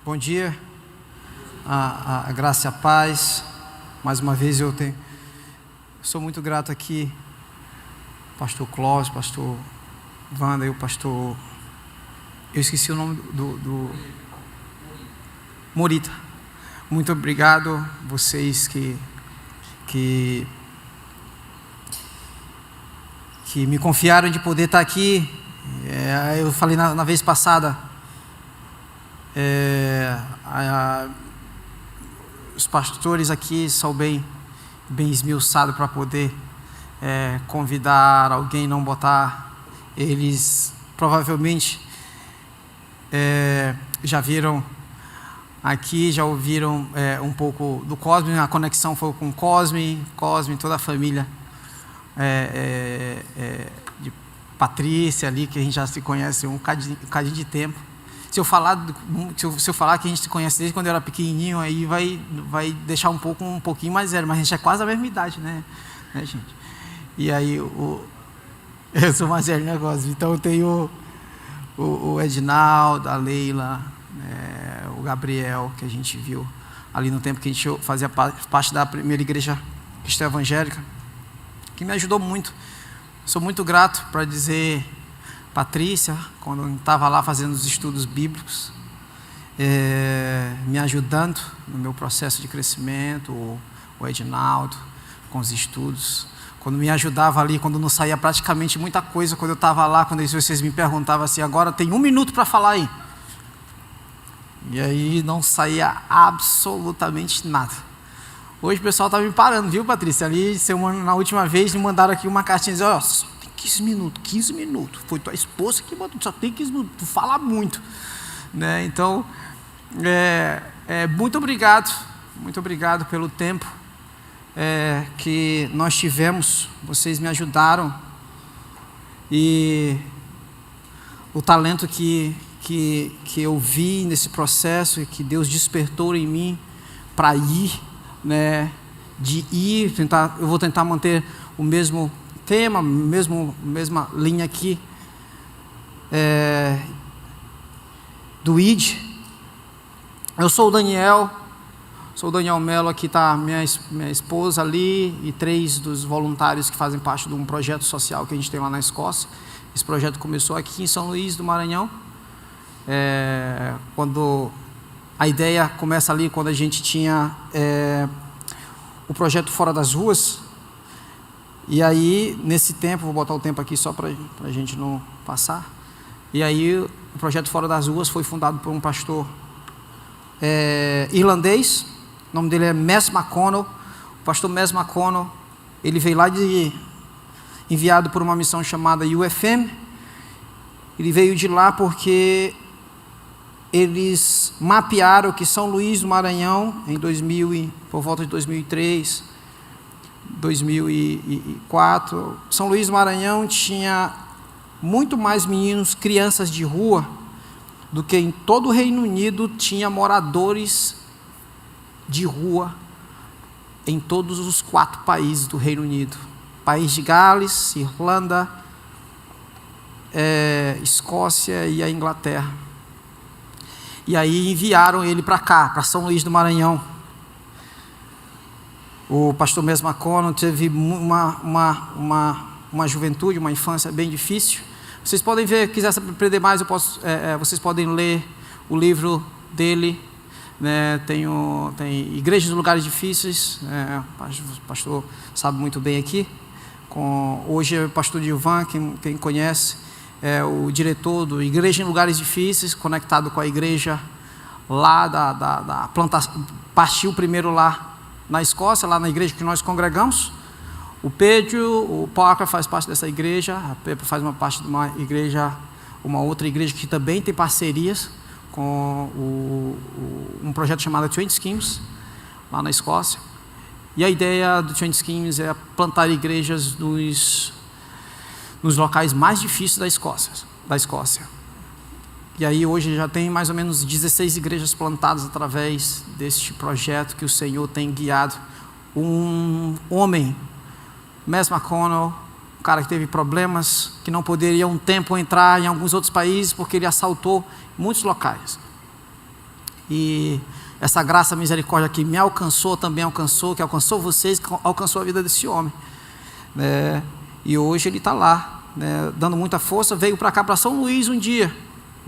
Bom dia, a graça e a paz. Mais uma vez eu sou muito grato aqui, pastor Clóvis, pastor Wanda e o pastor, eu esqueci o nome do Morita. Muito obrigado vocês que me confiaram de poder estar aqui. Eu falei na vez passada, os pastores aqui são bem esmiuçados para poder convidar alguém, não botar. Eles provavelmente já viram aqui, já ouviram um pouco do Cosme. A conexão foi com Cosme, toda a família de Patrícia ali, que a gente já se conhece um cadinho de tempo. Se eu falar que a gente se conhece desde quando eu era pequenininho, aí vai deixar um pouquinho mais velho, mas a gente é quase a mesma idade, né gente? E aí eu sou mais velho, né, Cosme? Então eu tenho o Edinaldo, a Leila, o Gabriel, que a gente viu ali no tempo que a gente fazia parte da primeira igreja cristã evangélica, que me ajudou muito. Sou muito grato para dizer, Patrícia, quando eu estava lá fazendo os estudos bíblicos, me ajudando no meu processo de crescimento, o Edinaldo, com os estudos, quando me ajudava ali, quando não saía praticamente muita coisa, quando eu estava lá, quando vocês me perguntavam assim, agora tem 1 minuto para falar aí. E aí não saía absolutamente nada. Hoje o pessoal está me parando, viu, Patrícia? Ali, na última vez, me mandaram aqui uma cartinha dizendo, só tem 15 minutos. Foi tua esposa que mandou, só tem 15 minutos, tu fala muito. Né? Então, muito obrigado pelo tempo que nós tivemos. Vocês me ajudaram. E o talento que eu vi nesse processo e que Deus despertou em mim para ir, né, eu vou tentar manter o mesmo tema, mesma linha aqui, do ID. Eu sou o Daniel Melo, aqui está minha esposa ali e 3 dos voluntários que fazem parte de um projeto social que a gente tem lá na Escócia. Esse projeto começou aqui em São Luís do Maranhão. Quando a ideia começa ali, quando a gente tinha o projeto Fora das Ruas. E aí, nesse tempo, vou botar o tempo aqui só para a gente não passar. E aí, o projeto Fora das Ruas foi fundado por um pastor irlandês. O nome dele é Mess McConnell. O pastor Mess McConnell, ele veio lá enviado por uma missão chamada UFM. Ele veio de lá porque eles mapearam que São Luís do Maranhão, por volta de 2003, 2004, São Luís do Maranhão tinha muito mais meninos, crianças de rua, do que em todo o Reino Unido tinha moradores de rua em todos os 4 países do Reino Unido. País de Gales, Irlanda, Escócia e a Inglaterra. E aí enviaram ele para cá, para São Luís do Maranhão. O pastor Mess McConnell teve uma juventude, uma infância bem difícil. Vocês podem ver, quiser aprender mais, vocês podem ler o livro dele. Né? Tem Igrejas em Lugares Difíceis, o pastor sabe muito bem aqui. Hoje é o pastor Gilvan, quem conhece, o diretor do Igreja em Lugares Difíceis, conectado com a igreja lá da plantação. Partiu primeiro lá na Escócia, lá na igreja que nós congregamos. O Pedro, o Parker faz parte dessa igreja, a Pepa faz uma parte de uma outra igreja que também tem parcerias com um projeto chamado Twenty Schemes, lá na Escócia. E a ideia do Twenty Schemes é plantar igrejas nos locais mais difíceis da Escócia. E aí hoje já tem mais ou menos 16 igrejas plantadas através deste projeto que o Senhor tem guiado. Um homem, Mess McConnell, um cara que teve problemas, que não poderia um tempo entrar em alguns outros países porque ele assaltou muitos locais. E essa graça, misericórdia que me alcançou, também alcançou, que alcançou vocês, que alcançou a vida desse homem, né? E hoje ele está lá, né, dando muita força. Veio para cá, para São Luís um dia,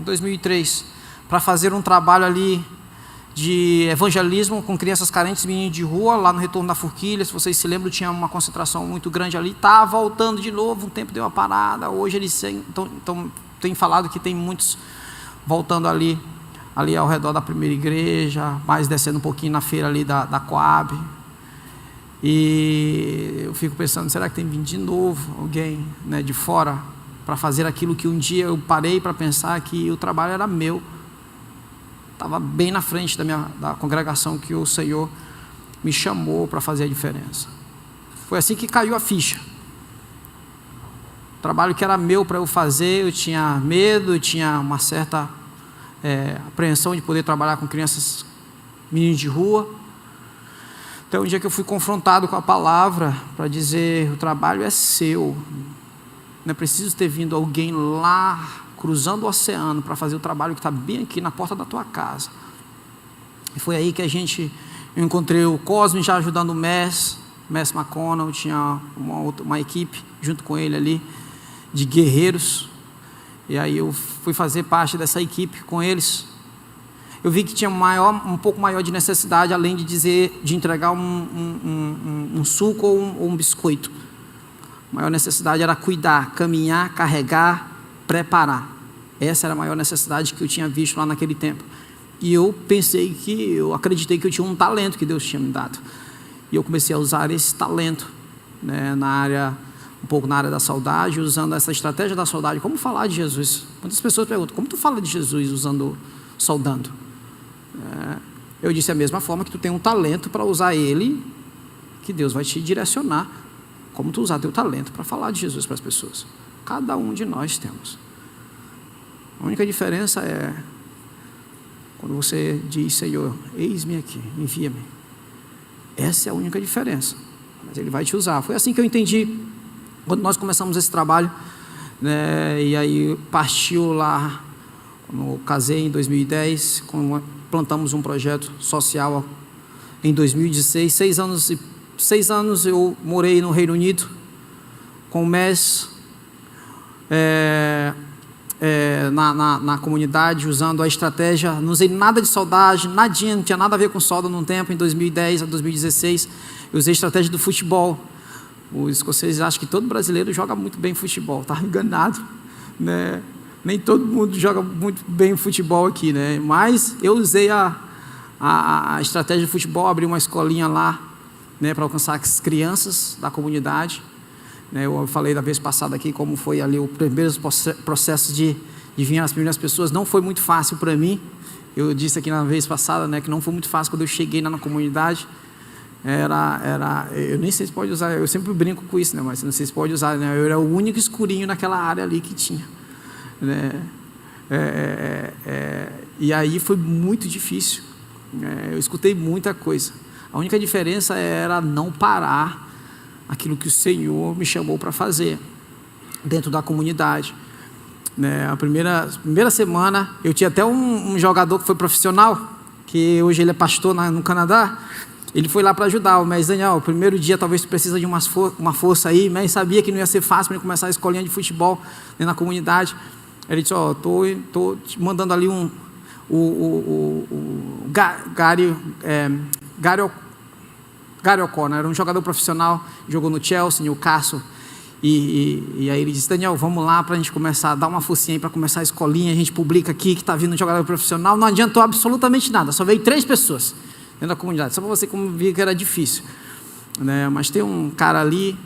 em 2003, para fazer um trabalho ali de evangelismo com crianças carentes, meninos de rua, lá no Retorno da Forquilha. Se vocês se lembram, tinha uma concentração muito grande ali. Está voltando de novo, um tempo deu uma parada. Hoje eles tem falado que tem muitos voltando ali ao redor da primeira igreja, mais descendo um pouquinho na feira ali da Coab. E eu fico pensando, será que tem vindo de novo alguém, né, de fora para fazer aquilo que um dia eu parei para pensar que o trabalho era meu. Estava bem na frente da congregação que o Senhor me chamou para fazer a diferença. Foi assim que caiu a ficha. O trabalho que era meu para eu fazer, eu tinha medo, eu tinha uma certa apreensão de poder trabalhar com crianças, meninos de rua. Então, um dia que eu fui confrontado com a palavra para dizer: o trabalho é seu, não é preciso ter vindo alguém lá, cruzando o oceano, para fazer o trabalho que está bem aqui na porta da tua casa. E foi aí que eu encontrei o Cosme já ajudando o Mess McConnell, tinha uma equipe junto com ele ali, de guerreiros. E aí eu fui fazer parte dessa equipe com eles. Eu vi que tinha um pouco maior de necessidade, além de entregar um suco ou um biscoito. A maior necessidade era cuidar, caminhar, carregar, preparar. Essa era a maior necessidade que eu tinha visto lá naquele tempo. E eu acreditei que eu tinha um talento que Deus tinha me dado. E eu comecei a usar esse talento, né, um pouco na área da saudade, usando essa estratégia da saudade. Como falar de Jesus? Muitas pessoas perguntam: como tu fala de Jesus saudando? Eu disse: a mesma forma que tu tem um talento para usar ele, que Deus vai te direcionar como tu usar teu talento para falar de Jesus para as pessoas. Cada um de nós temos. A única diferença é quando você diz: Senhor, eis-me aqui, envia-me. Essa é a única diferença, mas Ele vai te usar. Foi assim que eu entendi quando nós começamos esse trabalho, né? E aí partiu lá, quando eu casei em 2010, plantamos um projeto social em 2016. 6 anos eu morei no Reino Unido com o MES, na comunidade, usando a estratégia. Não usei nada de saudade, nadinha, não tinha nada a ver com solda num tempo. Em 2010 a 2016 eu usei a estratégia do futebol. Os escoceses acham que todo brasileiro joga muito bem futebol. Estava enganado, né? Nem todo mundo joga muito bem futebol aqui, né? Mas eu usei a estratégia de futebol, abri uma escolinha lá, né, para alcançar as crianças da comunidade, né? Eu falei da vez passada aqui como foi ali o primeiro processo de vir as primeiras pessoas. Não foi muito fácil para mim. Eu disse aqui na vez passada, né, que não foi muito fácil quando eu cheguei lá na comunidade. Eu nem sei se pode usar, eu sempre brinco com isso, né, mas não sei se pode usar, né? Eu era o único escurinho naquela área ali que tinha, né? E aí foi muito difícil, eu escutei muita coisa. A única diferença era não parar aquilo que o Senhor me chamou para fazer dentro da comunidade, né? A primeira semana eu tinha até um jogador que foi profissional, que hoje ele é pastor no Canadá. Ele foi lá para ajudar, mas Daniel, o primeiro dia talvez tu precisa de uma força aí, mas sabia que não ia ser fácil para ele começar a escolinha de futebol na comunidade. Ele disse: tô te mandando ali Gary O'Connor, era um jogador profissional, jogou no Chelsea, Newcastle, e aí ele disse: Daniel, vamos lá para a gente começar a dar uma forcinha aí para começar a escolinha, a gente publica aqui que está vindo um jogador profissional. Não adiantou absolutamente nada, só veio 3 pessoas dentro da comunidade, só para você ver que era difícil, né? Mas tem um cara ali,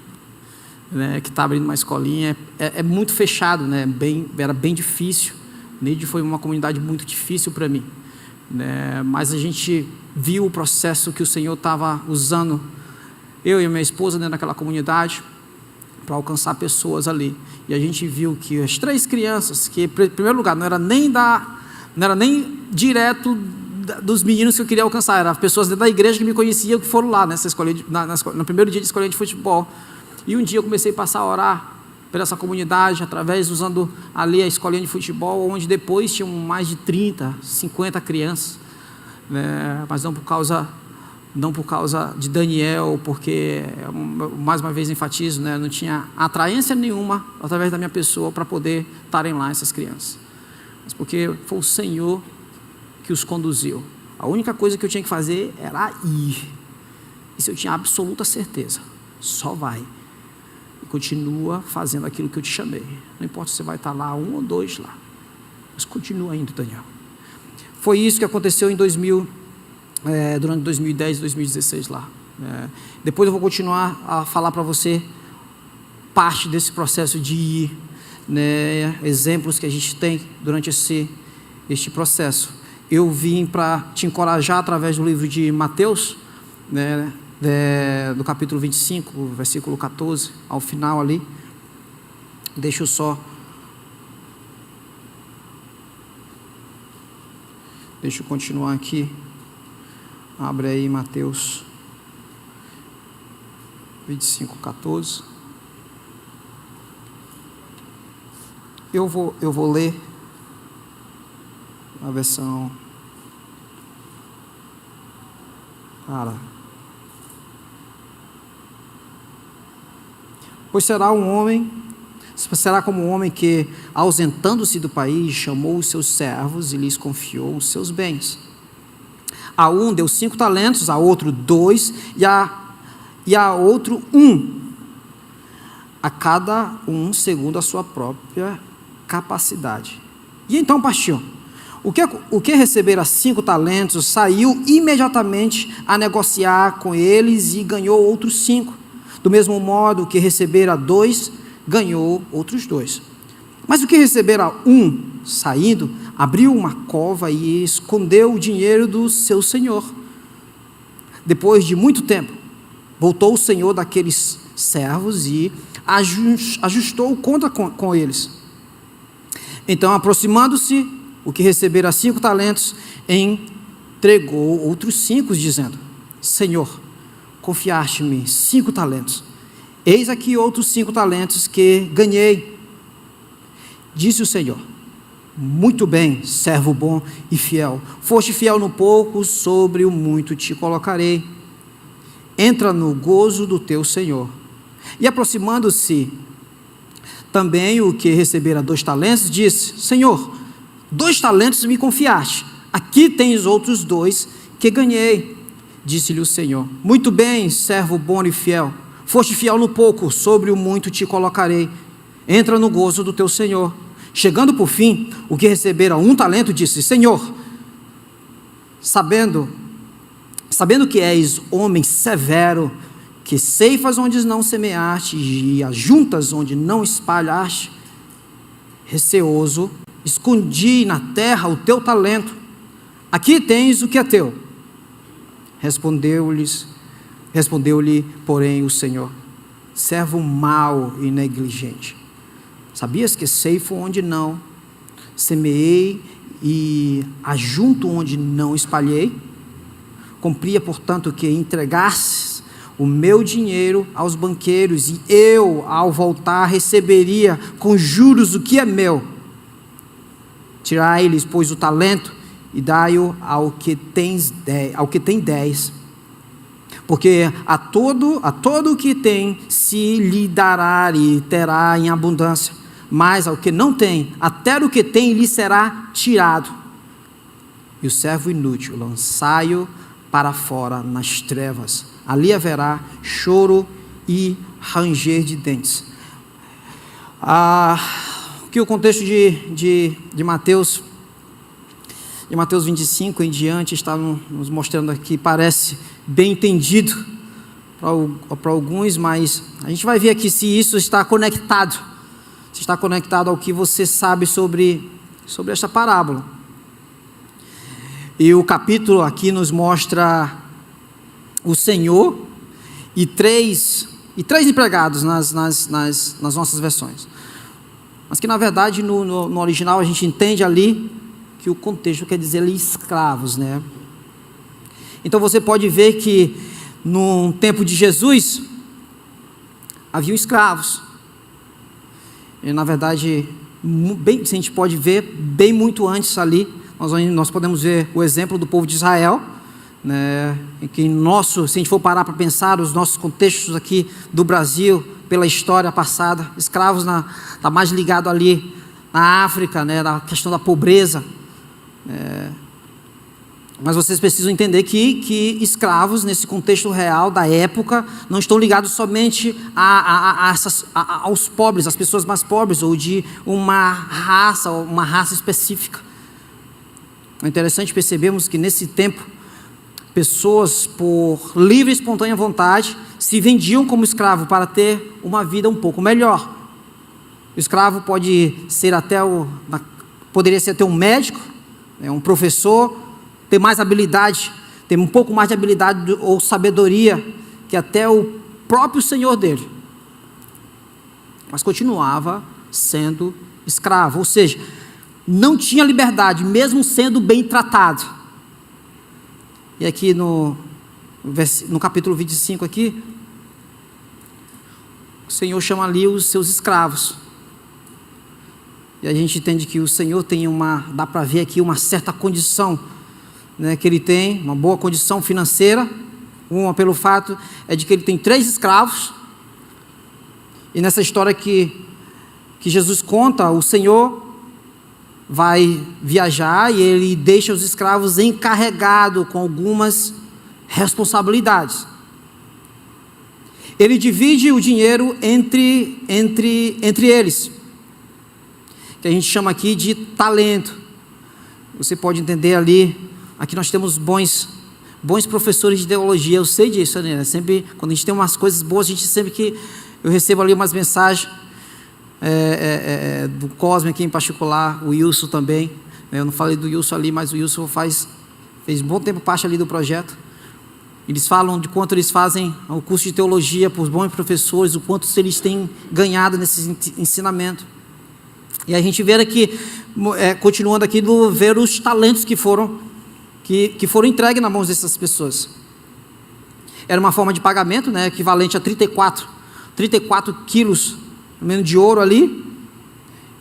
né, que está abrindo uma escolinha, é muito fechado, né? Era bem difícil. Neide foi uma comunidade muito difícil para mim, né? Mas a gente viu o processo que o Senhor estava usando eu e a minha esposa dentro daquela comunidade para alcançar pessoas ali. E a gente viu que as 3 crianças, que em primeiro lugar não era nem direto dos meninos que eu queria alcançar, eram pessoas dentro da igreja que me conheciam, que foram lá nessa escolinha no primeiro dia de escolinha de futebol. E um dia eu comecei a passar a orar por essa comunidade, usando ali a escolinha de futebol, onde depois tinham mais de 30, 50 crianças né? Mas não por causa de Daniel, porque, mais uma vez enfatizo, né? Não tinha atraência nenhuma através da minha pessoa para poder estarem lá essas crianças, mas porque foi o Senhor que os conduziu. A única coisa que eu tinha que fazer era ir. Isso eu tinha absoluta certeza. Só vai. E continua fazendo aquilo que eu te chamei. Não importa se você vai estar lá 1 ou 2 lá. Mas continua indo, Daniel. Foi isso que aconteceu durante 2010 e 2016 lá. Depois eu vou continuar a falar para você parte desse processo de ir, né, exemplos que a gente tem durante este processo. Eu vim para te encorajar através do livro de Mateus, né, do capítulo 25, versículo 14, ao final ali. Deixa eu continuar aqui. Abre aí Mateus 25, 14. Eu vou ler a versão. Pois será como um homem que, ausentando-se do país, chamou os seus servos e lhes confiou os seus bens. A um deu 5 talentos, a outro 2, e a outro 1, a cada um segundo a sua própria capacidade. E então partiu. O que recebera 5 talentos saiu imediatamente a negociar com eles e ganhou outros 5. Do mesmo modo, o que recebera 2 ganhou outros 2. Mas o que recebera 1, saindo, abriu uma cova e escondeu o dinheiro do seu senhor. Depois de muito tempo, voltou o senhor daqueles servos e ajustou conta com eles. Então, aproximando-se, o que recebera 5 talentos, entregou outros 5, dizendo: Senhor, confiaste-me 5 talentos. Eis aqui outros 5 talentos que ganhei. Disse o Senhor: muito bem, servo bom e fiel. Foste fiel no pouco, sobre o muito te colocarei. Entra no gozo do teu Senhor. E aproximando-se também o que recebera 2 talentos, disse: Senhor, 2 talentos me confiaste. Aqui tens outros 2 que ganhei. Disse-lhe o Senhor: muito bem, servo bom e fiel. Foste fiel no pouco, sobre o muito te colocarei. Entra no gozo do teu Senhor. Chegando por fim, o que recebera 1 talento, disse: Senhor, sabendo que és homem severo, que ceifas onde não semeaste e ajuntas onde não espalhaste, receoso, escondi na terra o teu talento. Aqui tens o que é teu. Respondeu-lhe, porém, o Senhor: servo mau e negligente. Sabias que ceifo onde não semeei e ajunto onde não espalhei? Cumpria, portanto, que entregasses o meu dinheiro aos banqueiros, e eu, ao voltar, receberia com juros o que é meu. Tirai-lhes, pois, o talento e dai-o ao que tem 10. Porque a todo o que tem se lhe dará e terá em abundância, mas ao que não tem, até o que tem lhe será tirado. E o servo inútil lançai-o para fora nas trevas, ali haverá choro e ranger de dentes. Que o contexto de Mateus 25 em diante está nos mostrando aqui, parece bem entendido para alguns, mas a gente vai ver aqui se isso está conectado, ao que você sabe sobre esta parábola. E o capítulo aqui nos mostra o Senhor e três empregados nas nossas versões, mas que na verdade no original a gente entende ali que o contexto quer dizer ali escravos, né? Então você pode ver que no tempo de Jesus haviam escravos, e na verdade, se a gente pode ver, bem muito antes ali nós podemos ver o exemplo do povo de Israel, né, em que se a gente for parar para pensar os nossos contextos aqui do Brasil, pela história passada, escravos está mais ligado ali na África, né, na questão da pobreza. Mas vocês precisam entender que escravos, nesse contexto real da época, não estão ligados somente aos pobres, às pessoas mais pobres, ou de uma raça específica. É interessante percebermos que nesse tempo, pessoas, por livre e espontânea vontade, se vendiam como escravo para ter uma vida um pouco melhor. O escravo poderia ser até um médico, um professor, ter mais habilidade, ter um pouco mais de habilidade ou sabedoria que até o próprio senhor dele. Mas continuava sendo escravo, ou seja, não tinha liberdade, mesmo sendo bem tratado. E aqui no capítulo 25 aqui, o Senhor chama ali os seus escravos. E a gente entende que o Senhor tem dá para ver aqui uma certa condição, né, que ele tem, uma boa condição financeira. Uma pelo fato de que ele tem 3 escravos. E nessa história que Jesus conta, o Senhor vai viajar e ele deixa os escravos encarregados com algumas responsabilidades. Ele divide o dinheiro entre eles, que a gente chama aqui de talento. Você pode entender ali, aqui nós temos bons professores de teologia, eu sei disso, né? Sempre, quando a gente tem umas coisas boas, eu recebo ali umas mensagens, do Cosme aqui em particular, o Wilson também, eu não falei do Wilson ali, mas o Wilson fez bom tempo parte ali do projeto. Eles falam de quanto eles fazem o curso de teologia por bons professores, o quanto eles têm ganhado nesse ensinamento. E a gente vê aqui, continuando aqui, ver os talentos que foram entregues nas mãos dessas pessoas. Era uma forma de pagamento, né, equivalente a 34 quilos menos de ouro ali,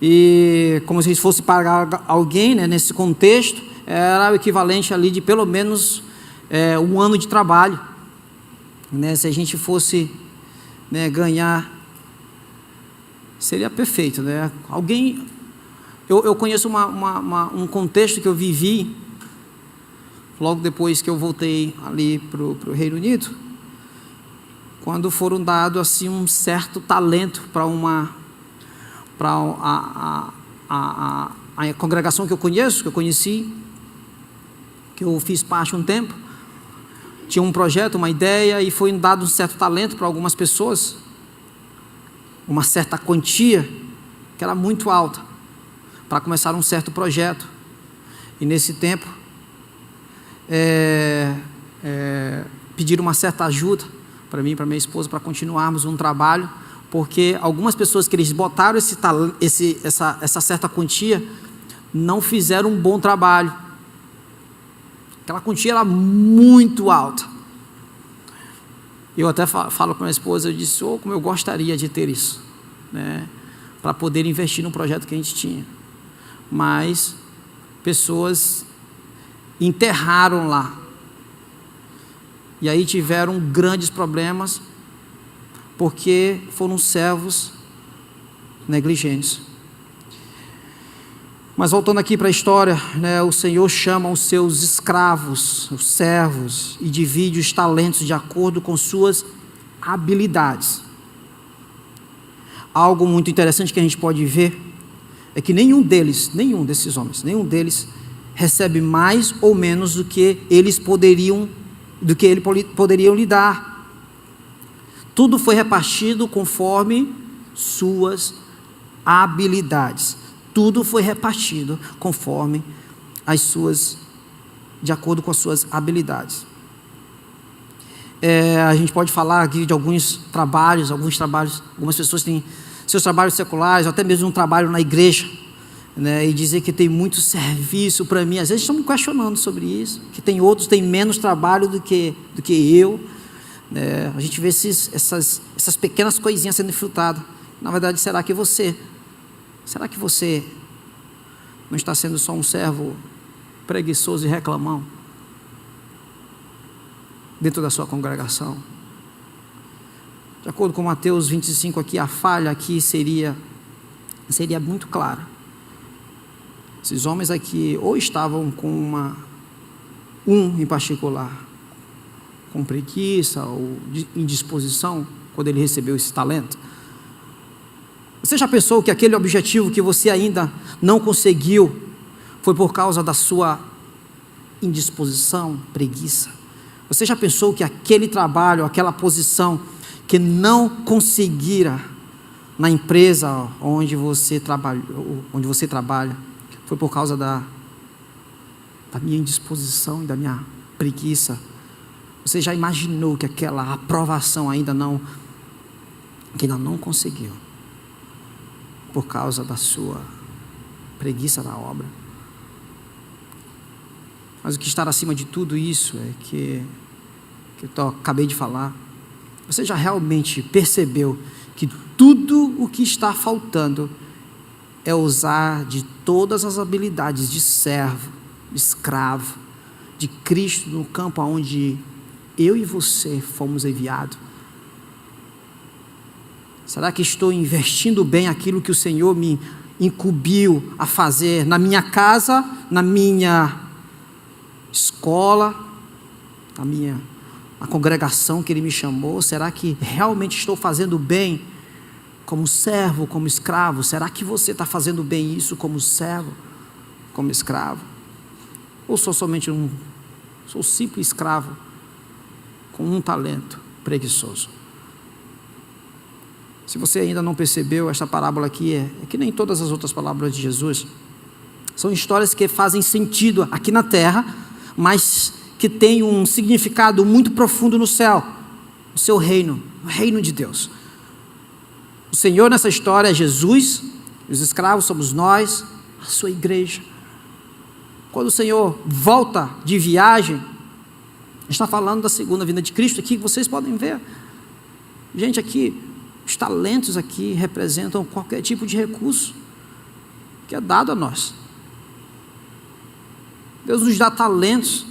e como se fosse pagar alguém, né, nesse contexto, era o equivalente ali de pelo menos um ano de trabalho, né? Se a gente fosse, né, ganhar, seria perfeito, né? Eu conheço um contexto que eu vivi logo depois que eu voltei ali para o Reino Unido, quando foram dados assim um certo talento para a congregação que eu conheci, que eu fiz parte um tempo. Tinha um projeto, uma ideia, e foi dado um certo talento para algumas pessoas, uma certa quantia, que era muito alta, para começar um certo projeto. E nesse tempo, pediram uma certa ajuda para mim e para minha esposa, para continuarmos um trabalho, porque algumas pessoas que eles botaram essa certa quantia, não fizeram um bom trabalho. Aquela quantia era muito alta. Eu até falo com a minha esposa, eu disse, como eu gostaria de ter isso, né, para poder investir no projeto que a gente tinha. Mas pessoas enterraram lá. E aí tiveram grandes problemas, porque foram servos negligentes. Mas voltando aqui para a história, né, o Senhor chama os seus escravos, os servos, e divide os talentos de acordo com suas habilidades. Algo muito interessante que a gente pode ver é que nenhum desses homens recebe mais ou menos do que ele poderiam lhe dar. Tudo foi repartido conforme suas habilidades. Tudo foi repartido de acordo com as suas habilidades. A gente pode falar aqui de alguns trabalhos, algumas pessoas têm seus trabalhos seculares, até mesmo um trabalho na igreja, né, e dizer que tem muito serviço para mim. Às vezes estamos questionando sobre isso, que tem outros que têm menos trabalho do que eu. A gente vê essas pequenas coisinhas sendo frutadas. Na verdade, será que você não está sendo só um servo preguiçoso e reclamão dentro da sua congregação? De acordo com Mateus 25 aqui, a falha aqui seria muito clara. Esses homens aqui ou estavam com em particular, com preguiça ou indisposição, quando ele recebeu esse talento. Você já pensou que aquele objetivo que você ainda não conseguiu foi por causa da sua indisposição, preguiça? Você já pensou que aquele trabalho, aquela posição que não conseguira na empresa onde você trabalha, foi por causa da minha indisposição e da minha preguiça? Você já imaginou que aquela aprovação ainda não conseguiu por causa da sua preguiça na obra? Mas o que está acima de tudo isso é que eu acabei de falar. Você já realmente percebeu que tudo o que está faltando é usar de todas as habilidades de servo, de escravo, de Cristo no campo onde eu e você fomos enviados? Será que estou investindo bem aquilo que o Senhor me incumbiu a fazer na minha casa, na minha escola, na congregação que Ele me chamou? Será que realmente estou fazendo bem como servo, como escravo? Será que você está fazendo bem isso como servo, como escravo? Ou sou somente sou simples escravo com um talento, preguiçoso? Se você ainda não percebeu, esta parábola aqui é que nem todas as outras parábolas de Jesus. São histórias que fazem sentido aqui na terra, mas que têm um significado muito profundo no céu, no seu reino, no reino de Deus. O Senhor nessa história é Jesus, os escravos somos nós, a sua igreja. Quando o Senhor volta de viagem, está falando da segunda vinda de Cristo aqui, que vocês podem ver. Gente, aqui, os talentos aqui representam qualquer tipo de recurso que é dado a nós. Deus nos dá talentos.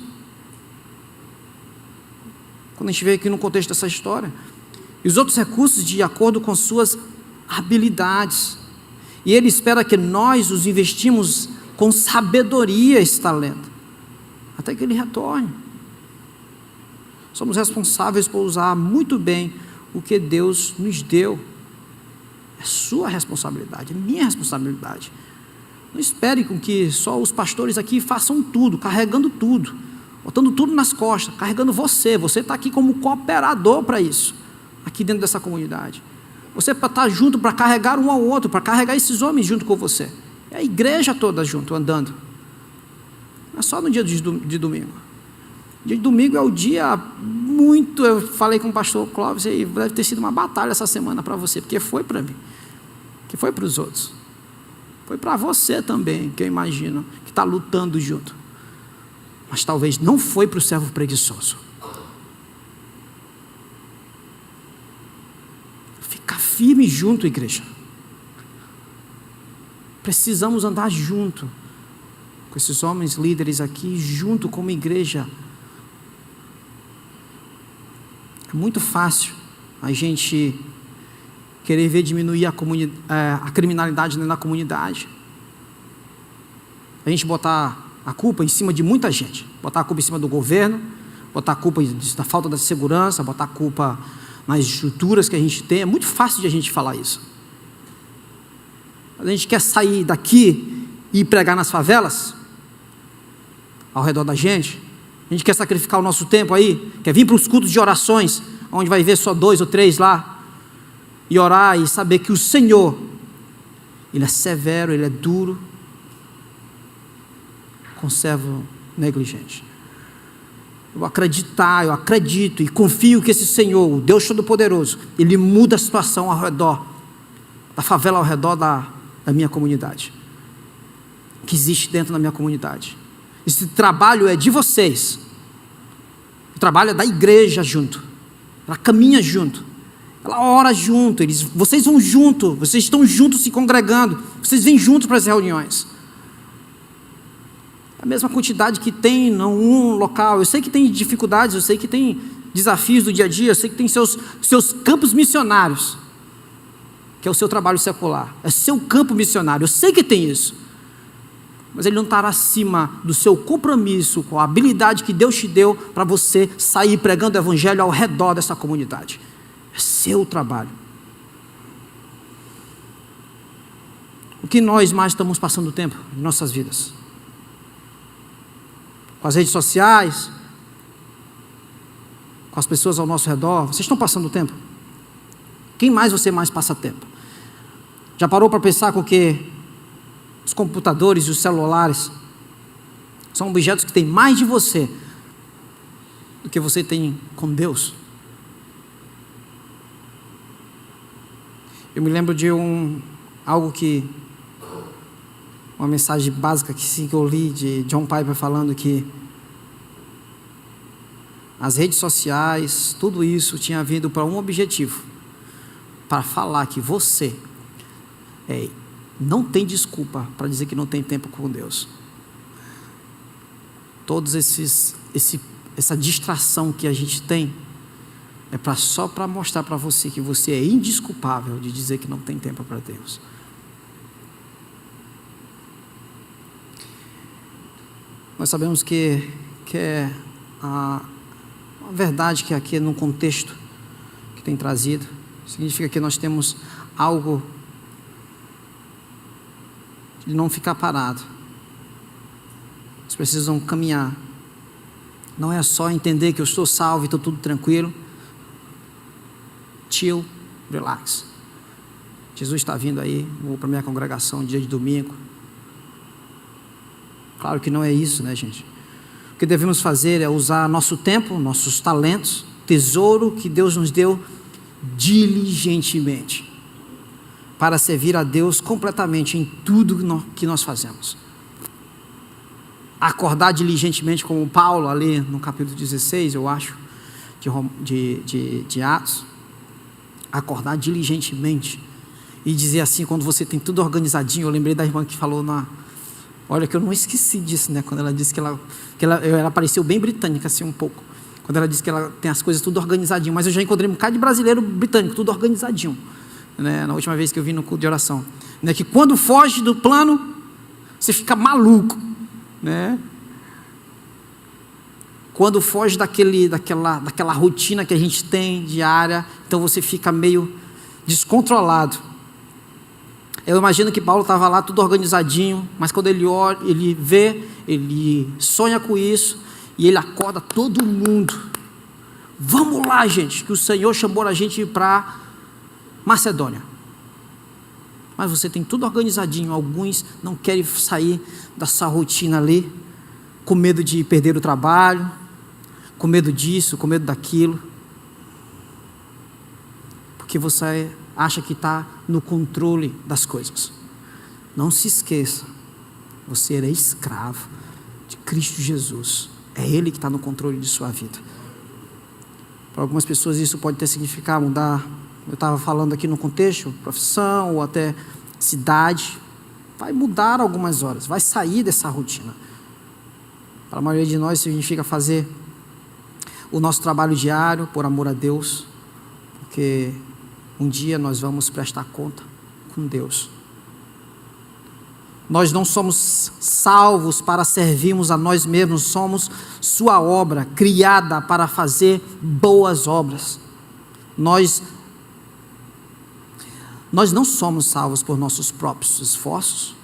Quando a gente vê aqui no contexto dessa história, e os outros recursos de acordo com suas habilidades. E Ele espera que nós os investimos com sabedoria esse talento, até que Ele retorne. Somos responsáveis por usar muito bem o que Deus nos deu. É sua responsabilidade, é minha responsabilidade. Não espere com que só os pastores aqui façam tudo, carregando tudo, botando tudo nas costas, carregando você está aqui como cooperador para isso, aqui dentro dessa comunidade. Você está junto para carregar um ao outro, para carregar esses homens junto com você. É a igreja toda junto, andando. Não é só no dia de domingo. Dia de domingo é o dia muito... Eu falei com o pastor Clóvis, e deve ter sido uma batalha essa semana para você, porque foi para mim, que foi para os outros. Foi para você também, que eu imagino, que está lutando junto. Mas talvez não foi para o servo preguiçoso. Fica firme junto, igreja. Precisamos andar junto com esses homens líderes aqui, junto como igreja. É muito fácil a gente querer ver diminuir a criminalidade na comunidade. A gente botar a culpa em cima de muita gente. Botar a culpa em cima do governo, botar a culpa da falta de segurança, botar a culpa nas estruturas que a gente tem. É muito fácil de a gente falar isso. A gente quer sair daqui e ir pregar nas favelas, ao redor da gente. A gente quer sacrificar o nosso tempo aí, quer vir para os cultos de orações, onde vai ver só 2 ou 3 lá, e orar e saber que o Senhor, Ele é severo, Ele é duro, com servo negligente. Eu acredito e confio que esse Senhor, o Deus Todo-Poderoso, Ele muda a situação ao redor, da favela ao redor da minha comunidade, que existe dentro da minha comunidade. Esse trabalho é de vocês, o trabalho é da igreja junto, ela caminha junto, ela ora junto, vocês vão junto, vocês estão juntos se congregando, vocês vêm juntos para as reuniões. a mesma quantidade que tem num local. Eu sei que tem dificuldades, eu sei que tem desafios do dia a dia, eu sei que tem seus campos missionários, que é o seu trabalho secular, é seu campo missionário, eu sei que tem isso, mas ele não estará acima do seu compromisso com a habilidade que Deus te deu para você sair pregando o evangelho ao redor dessa comunidade. É seu trabalho. O que nós mais estamos passando tempo em nossas vidas? Com as redes sociais, com as pessoas ao nosso redor. Vocês estão passando tempo? Quem mais você mais passa tempo? Já parou para pensar com que os computadores e os celulares são objetos que têm mais de você do que você tem com Deus? Eu me lembro de uma mensagem básica que eu li de John Piper falando que as redes sociais, tudo isso tinha vindo para um objetivo, para falar que você não tem desculpa para dizer que não tem tempo com Deus. Todos essa distração que a gente tem é só para mostrar para você que você é indesculpável de dizer que não tem tempo para Deus. Nós sabemos que é a verdade que aqui, num contexto que tem trazido, significa que nós temos algo de não ficar parado. Nós precisamos caminhar. Não é só entender que eu estou salvo e estou tudo tranquilo. Chill, relax. Jesus está vindo aí, vou para a minha congregação dia de domingo. Claro que não é isso, né, gente? O que devemos fazer é usar nosso tempo, nossos talentos, tesouro que Deus nos deu diligentemente, para servir a Deus completamente em tudo que nós fazemos. Acordar diligentemente, como Paulo ali no capítulo 16, eu acho, de Atos. Acordar diligentemente e dizer assim, quando você tem tudo organizadinho. Eu lembrei da irmã que falou olha, que eu não esqueci disso, né? Quando ela disse que ela pareceu bem britânica, assim, um pouco. Quando ela disse que ela tem as coisas tudo organizadinho. Mas eu já encontrei um bocado de brasileiro britânico, tudo organizadinho, né? Na última vez que eu vim no culto de oração, né? Que quando foge do plano, você fica maluco, né? Quando foge daquela rotina que a gente tem diária, então você fica meio descontrolado. Eu imagino que Paulo estava lá tudo organizadinho, mas quando ele olha, ele vê, ele sonha com isso, e ele acorda todo mundo. Vamos lá, gente, que o Senhor chamou a gente para Macedônia. Mas você tem tudo organizadinho. Alguns não querem sair dessa rotina ali, com medo de perder o trabalho, com medo disso, com medo daquilo, porque você acha que está no controle das coisas. Não se esqueça, você é escravo de Cristo Jesus. É Ele que está no controle de sua vida. Para algumas pessoas isso pode ter significado mudar. Eu estava falando aqui no contexto, profissão ou até cidade. Vai mudar algumas horas, vai sair dessa rotina. Para a maioria de nós significa fazer o nosso trabalho diário por amor a Deus, porque um dia nós vamos prestar conta com Deus. Nós não somos salvos para servirmos a nós mesmos, somos sua obra, criada para fazer boas obras. Nós não somos salvos por nossos próprios esforços,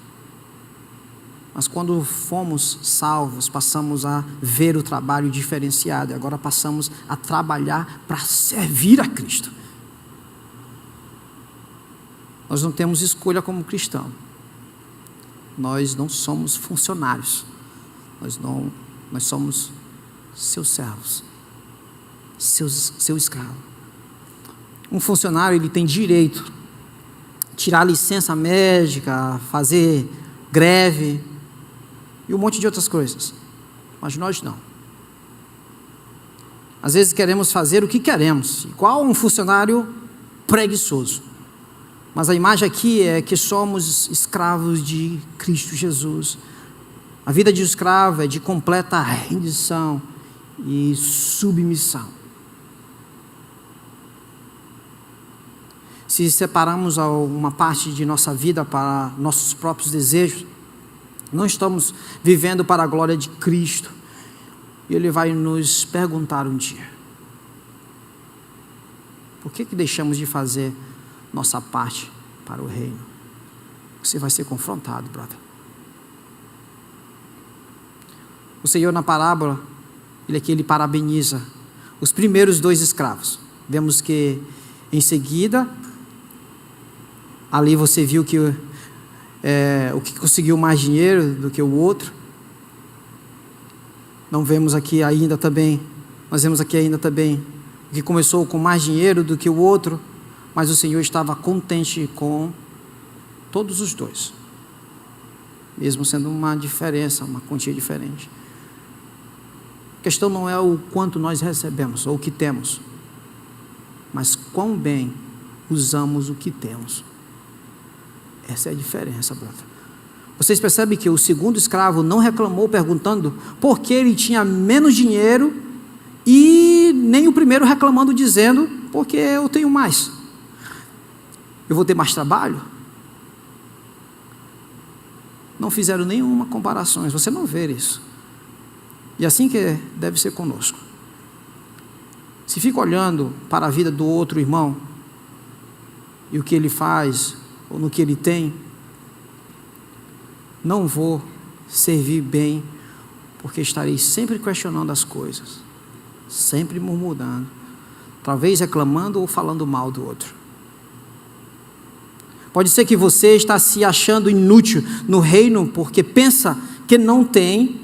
mas quando fomos salvos, passamos a ver o trabalho diferenciado, e agora passamos a trabalhar para servir a Cristo. Nós não temos escolha como cristão. Nós não somos funcionários. Nós somos seus servos, seu escravo. Um funcionário, ele tem direito a tirar licença médica, fazer greve e um monte de outras coisas. Mas nós não. Às vezes queremos fazer o que queremos, igual um funcionário preguiçoso. Mas a imagem aqui é que somos escravos de Cristo Jesus. A vida de escravo é de completa rendição e submissão. Se separarmos uma parte de nossa vida para nossos próprios desejos, não estamos vivendo para a glória de Cristo. E Ele vai nos perguntar um dia: por que deixamos de fazer nossa parte para o reino? Você vai ser confrontado, brother. O Senhor, na parábola, Ele parabeniza os primeiros 2 escravos. Vemos que em seguida, ali você viu que o que conseguiu mais dinheiro do que o outro. Nós vemos aqui ainda também o que começou com mais dinheiro do que o outro, mas o Senhor estava contente com todos os 2, mesmo sendo uma diferença, uma quantia diferente. A questão não é o quanto nós recebemos ou o que temos, mas quão bem usamos o que temos. Essa é a diferença, brother. Vocês percebem que o segundo escravo não reclamou perguntando por que ele tinha menos dinheiro, e nem o primeiro reclamando dizendo porque eu tenho mais. Eu vou ter mais trabalho? Não fizeram nenhuma comparação. Você não vê isso. E assim que deve ser conosco. Se fica olhando para a vida do outro irmão e o que ele faz ou no que ele tem, não vou servir bem, porque estarei sempre questionando as coisas, sempre murmurando, talvez reclamando ou falando mal do outro. Pode ser que você está se achando inútil no reino porque pensa que não tem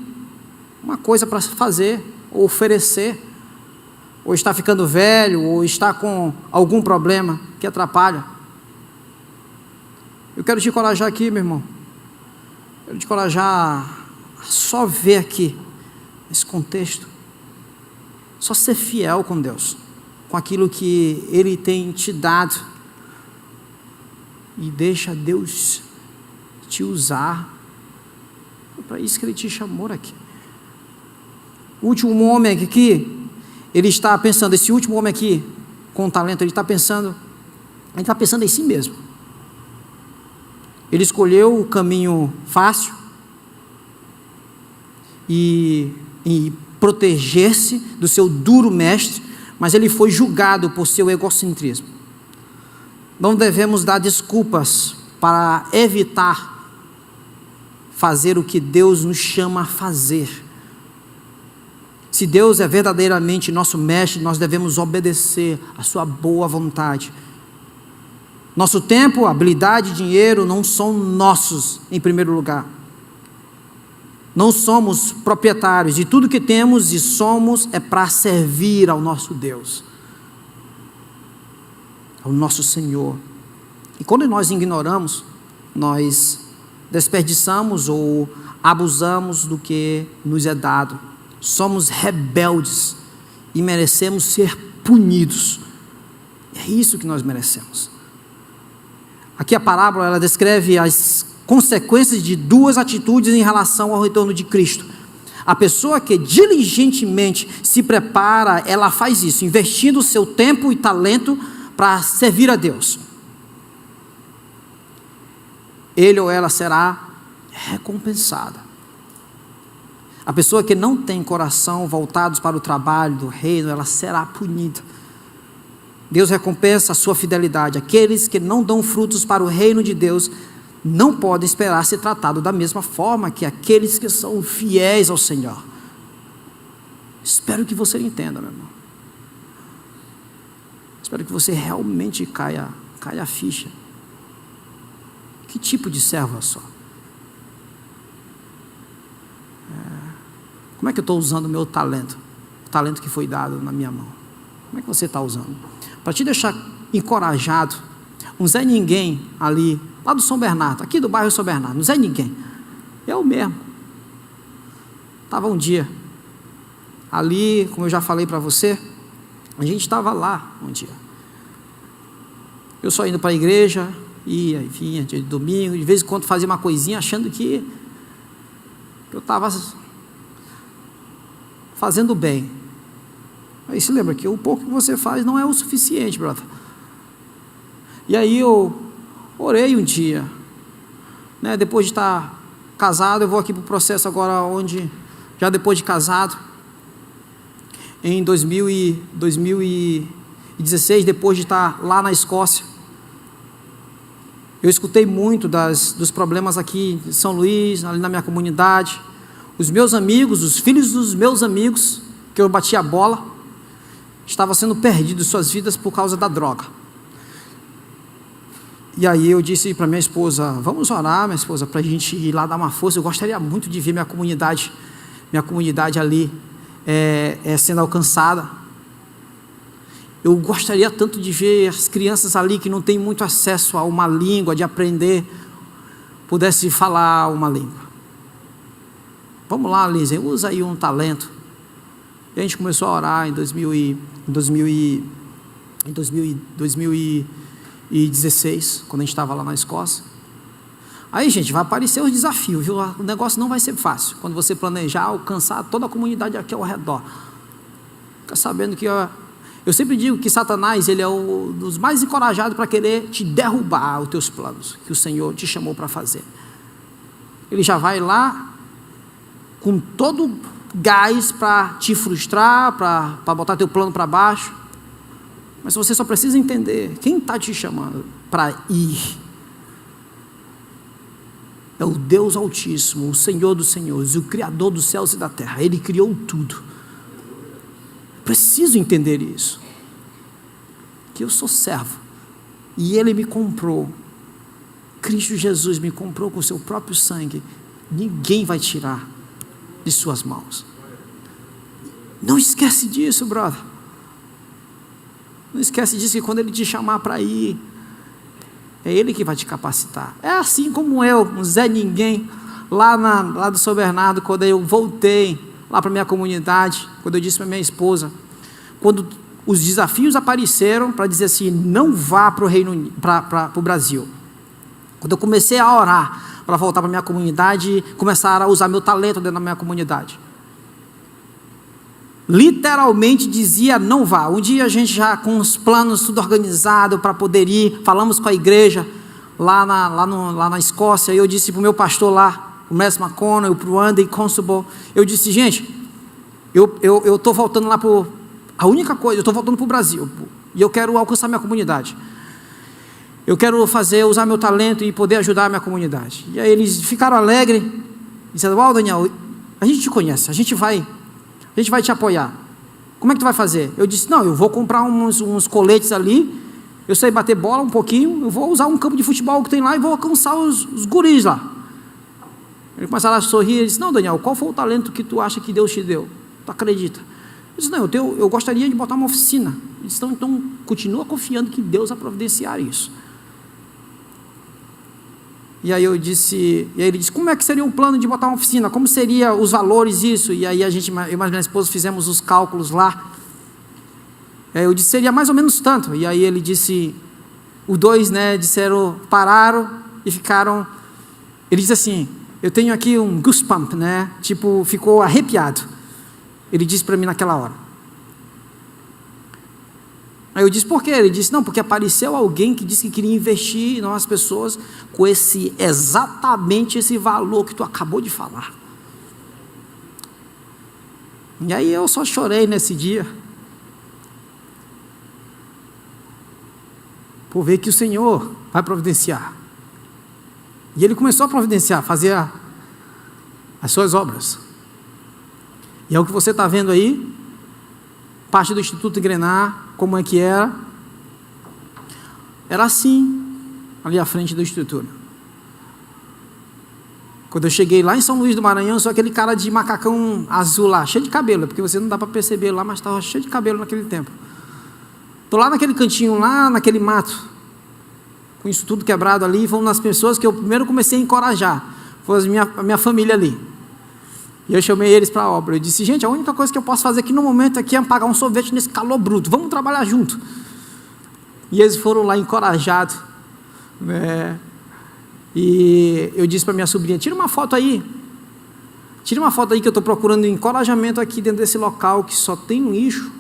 uma coisa para fazer ou oferecer, ou está ficando velho, ou está com algum problema que atrapalha. Eu quero te encorajar aqui, meu irmão. Quero te encorajar a só ver aqui, nesse contexto, só ser fiel com Deus, com aquilo que Ele tem te dado, e deixa Deus te usar. Foi para isso que Ele te chamou aqui. O último homem aqui, ele está pensando, esse último homem aqui, com o talento, ele está pensando em si mesmo. Ele escolheu o caminho fácil e proteger-se do seu duro mestre, mas ele foi julgado por seu egocentrismo. Não devemos dar desculpas para evitar fazer o que Deus nos chama a fazer. Se Deus é verdadeiramente nosso mestre, nós devemos obedecer a sua boa vontade. Nosso tempo, habilidade e dinheiro não são nossos em primeiro lugar. Não somos proprietários de tudo que temos e somos para servir ao nosso Deus, ao nosso Senhor. E quando nós ignoramos, nós desperdiçamos ou abusamos do que nos é dado. Somos rebeldes e merecemos ser punidos. É isso que nós merecemos. Aqui a parábola, ela descreve as consequências de 2 atitudes em relação ao retorno de Cristo. A pessoa que diligentemente se prepara, ela faz isso, investindo o seu tempo e talento para servir a Deus. Ele ou ela será recompensada. A pessoa que não tem coração voltados para o trabalho do reino, ela será punida. Deus recompensa a sua fidelidade. Aqueles que não dão frutos para o reino de Deus não podem esperar ser tratados da mesma forma que aqueles que são fiéis ao Senhor. Espero que você entenda, meu irmão. Espero que você realmente caia a ficha. Que tipo de servo eu sou? Como é que eu estou usando o meu talento? O talento que foi dado na minha mão. Como é que você está usando? Para te deixar encorajado, um Zé Ninguém ali, lá do São Bernardo, aqui do bairro São Bernardo, um Zé Ninguém. Eu mesmo. Estava um dia ali, como eu já falei para você, a gente estava lá um dia. Eu só indo para a igreja, ia e vinha, dia de domingo, de vez em quando fazia uma coisinha, achando que que eu estava fazendo bem. Aí se lembra que o pouco que você faz não é o suficiente, brother. E aí eu orei um dia, né? Depois de estar casado, eu vou aqui para o processo agora, onde, já depois de casado, em 2016, depois de estar lá na Escócia, eu escutei muito dos problemas aqui em São Luís, ali na minha comunidade. Os meus amigos, os filhos dos meus amigos, que eu batia a bola, estavam sendo perdidos suas vidas por causa da droga. E aí eu disse para minha esposa, vamos orar, minha esposa, para a gente ir lá dar uma força. Eu gostaria muito de ver minha comunidade ali sendo alcançada. Eu gostaria tanto de ver as crianças ali que não têm muito acesso a uma língua, de aprender, pudesse falar uma língua. Vamos lá, Lisa, usa aí um talento. E a gente começou a orar em 2016, quando a gente estava lá na Escócia. Aí, gente, vai aparecer os desafios, viu? O negócio não vai ser fácil, quando você planejar alcançar toda a comunidade aqui ao redor. Fica sabendo que... Eu sempre digo que Satanás, ele é um dos mais encorajados para querer te derrubar os teus planos, que o Senhor te chamou para fazer. Ele já vai lá com todo gás para te frustrar, para botar teu plano para baixo. Mas você só precisa entender, quem está te chamando para ir? É o Deus Altíssimo, o Senhor dos Senhores, o Criador dos céus e da terra. Ele criou tudo. Preciso entender isso, que eu sou servo, e Ele me comprou, Cristo Jesus me comprou com o seu próprio sangue, ninguém vai tirar de suas mãos. Não esquece disso, brother. Não esquece disso, que quando Ele te chamar para ir, é Ele que vai te capacitar. É assim como eu, um Zé Ninguém, lá do São Bernardo, quando eu voltei lá para minha comunidade, quando eu disse para minha esposa, quando os desafios apareceram para dizer assim, não vá para o Brasil. Quando eu comecei a orar para voltar para minha comunidade, começar a usar meu talento dentro da minha comunidade, literalmente dizia, não vá. Um dia a gente já com os planos tudo organizado para poder ir, falamos com a igreja lá na Escócia, e eu disse para o meu pastor lá, o Mestre McConnell, para o Andy Constable, eu disse, gente, eu estou voltando lá para... A única coisa, eu estou voltando para o Brasil, e eu quero alcançar minha comunidade. Eu quero usar meu talento e poder ajudar a minha comunidade. E aí eles ficaram alegres, e disseram, Daniel, a gente te conhece, a gente vai te apoiar. Como é que tu vai fazer? Eu disse, não, eu vou comprar uns coletes ali, eu sei bater bola um pouquinho, eu vou usar um campo de futebol que tem lá e vou alcançar os guris lá. Ele começaram a sorrir, ele disse, não, Daniel, qual foi o talento que tu acha que Deus te deu? Tu acredita? Eu disse, não, eu gostaria de botar uma oficina. Ele disse, então continua confiando que Deus vai providenciar isso. E aí ele disse, como é que seria o plano de botar uma oficina? Como seria os valores, isso? E aí eu e minha esposa fizemos os cálculos lá. Eu disse, seria mais ou menos tanto. E aí ele disse, os dois, pararam e ficaram, ele disse assim, eu tenho aqui um goosebump, tipo, ficou arrepiado. Ele disse para mim naquela hora. Aí eu disse, por quê? Ele disse, não, porque apareceu alguém que disse que queria investir em nós pessoas com exatamente esse valor que tu acabou de falar. E aí eu só chorei nesse dia, por ver que o Senhor vai providenciar. E Ele começou a providenciar, fazer as suas obras. E é o que você está vendo aí, parte do Instituto Grenar, como é que era? Era assim, ali à frente da estrutura. Quando eu cheguei lá em São Luís do Maranhão, eu sou aquele cara de macacão azul lá, cheio de cabelo, porque você não dá para perceber lá, mas estava cheio de cabelo naquele tempo. Estou lá naquele cantinho, lá naquele mato, com isso tudo quebrado ali, foram nas pessoas que eu primeiro comecei a encorajar, foi a minha família ali. E eu chamei eles para a obra. Eu disse, gente, a única coisa que eu posso fazer aqui no momento aqui é pagar um sorvete nesse calor bruto. Vamos trabalhar junto. E eles foram lá encorajados. E eu disse para minha sobrinha, tira uma foto aí. Tire uma foto aí que eu estou procurando encorajamento aqui dentro desse local que só tem lixo.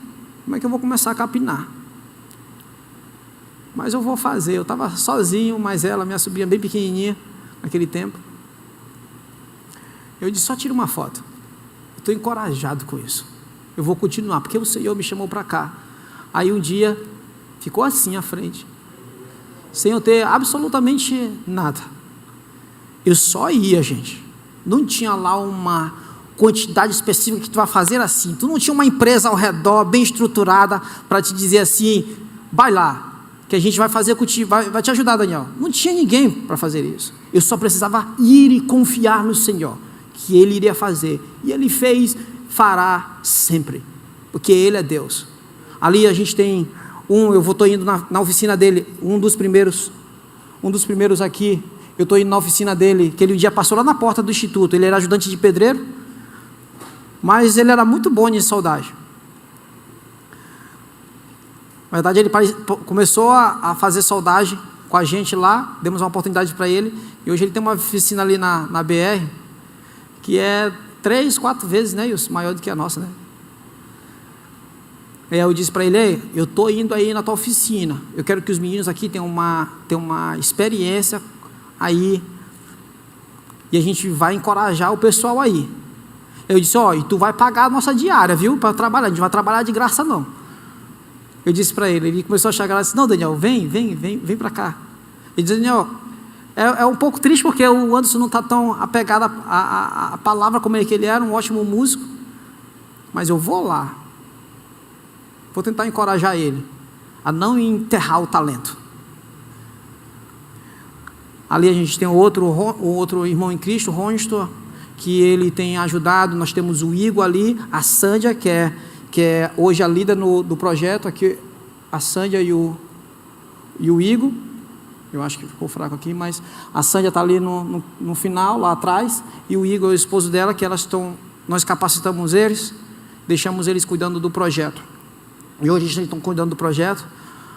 Como é que eu vou começar a capinar? Mas eu vou fazer. Eu estava sozinho, mas ela, minha sobrinha bem pequenininha, naquele tempo. Eu disse, só tira uma foto. Eu estou encorajado com isso. Eu vou continuar, porque o Senhor me chamou para cá. Aí um dia, ficou assim à frente. Sem eu ter absolutamente nada. Eu só ia, gente. Não tinha lá uma quantidade específica que tu vai fazer assim. Tu não tinha uma empresa ao redor, bem estruturada, para te dizer assim, vai lá, que a gente vai fazer contigo, vai te ajudar, Daniel. Não tinha ninguém para fazer isso. Eu só precisava ir e confiar no Senhor, que Ele iria fazer. E Ele fez, fará sempre, porque Ele é Deus. Ali a gente tem eu estou indo na oficina dele, um dos primeiros aqui. Eu estou indo na oficina dele, que ele um dia passou lá na porta do instituto. Ele era ajudante de pedreiro, mas ele era muito bom em soldagem. Na verdade, ele começou a fazer soldagem com a gente lá, demos uma oportunidade para ele, e hoje ele tem uma oficina ali na BR, que é 3, 4 vezes, né, maior do que a nossa, né? Aí eu disse para ele, eu estou indo aí na tua oficina, eu quero que os meninos aqui tenham uma experiência aí, e a gente vai encorajar o pessoal aí. Eu disse, e tu vai pagar a nossa diária, viu, para trabalhar, a gente não vai trabalhar de graça não. Eu disse para ele começou a chegar lá e disse, não, Daniel, vem para cá. Ele disse, Daniel, é um pouco triste porque o Anderson não está tão apegado à palavra como ele era, um ótimo músico, mas eu vou lá, vou tentar encorajar ele a não enterrar o talento. Ali a gente tem o outro irmão em Cristo, Ronstor, que ele tem ajudado. Nós temos o Igor ali, a Sândia, que é hoje a líder do projeto, aqui a Sândia e o Igor. Eu acho que ficou fraco aqui, mas a Sândia está ali no final, lá atrás, e o Igor é o esposo dela, que nós capacitamos eles, deixamos eles cuidando do projeto. E hoje eles estão cuidando do projeto.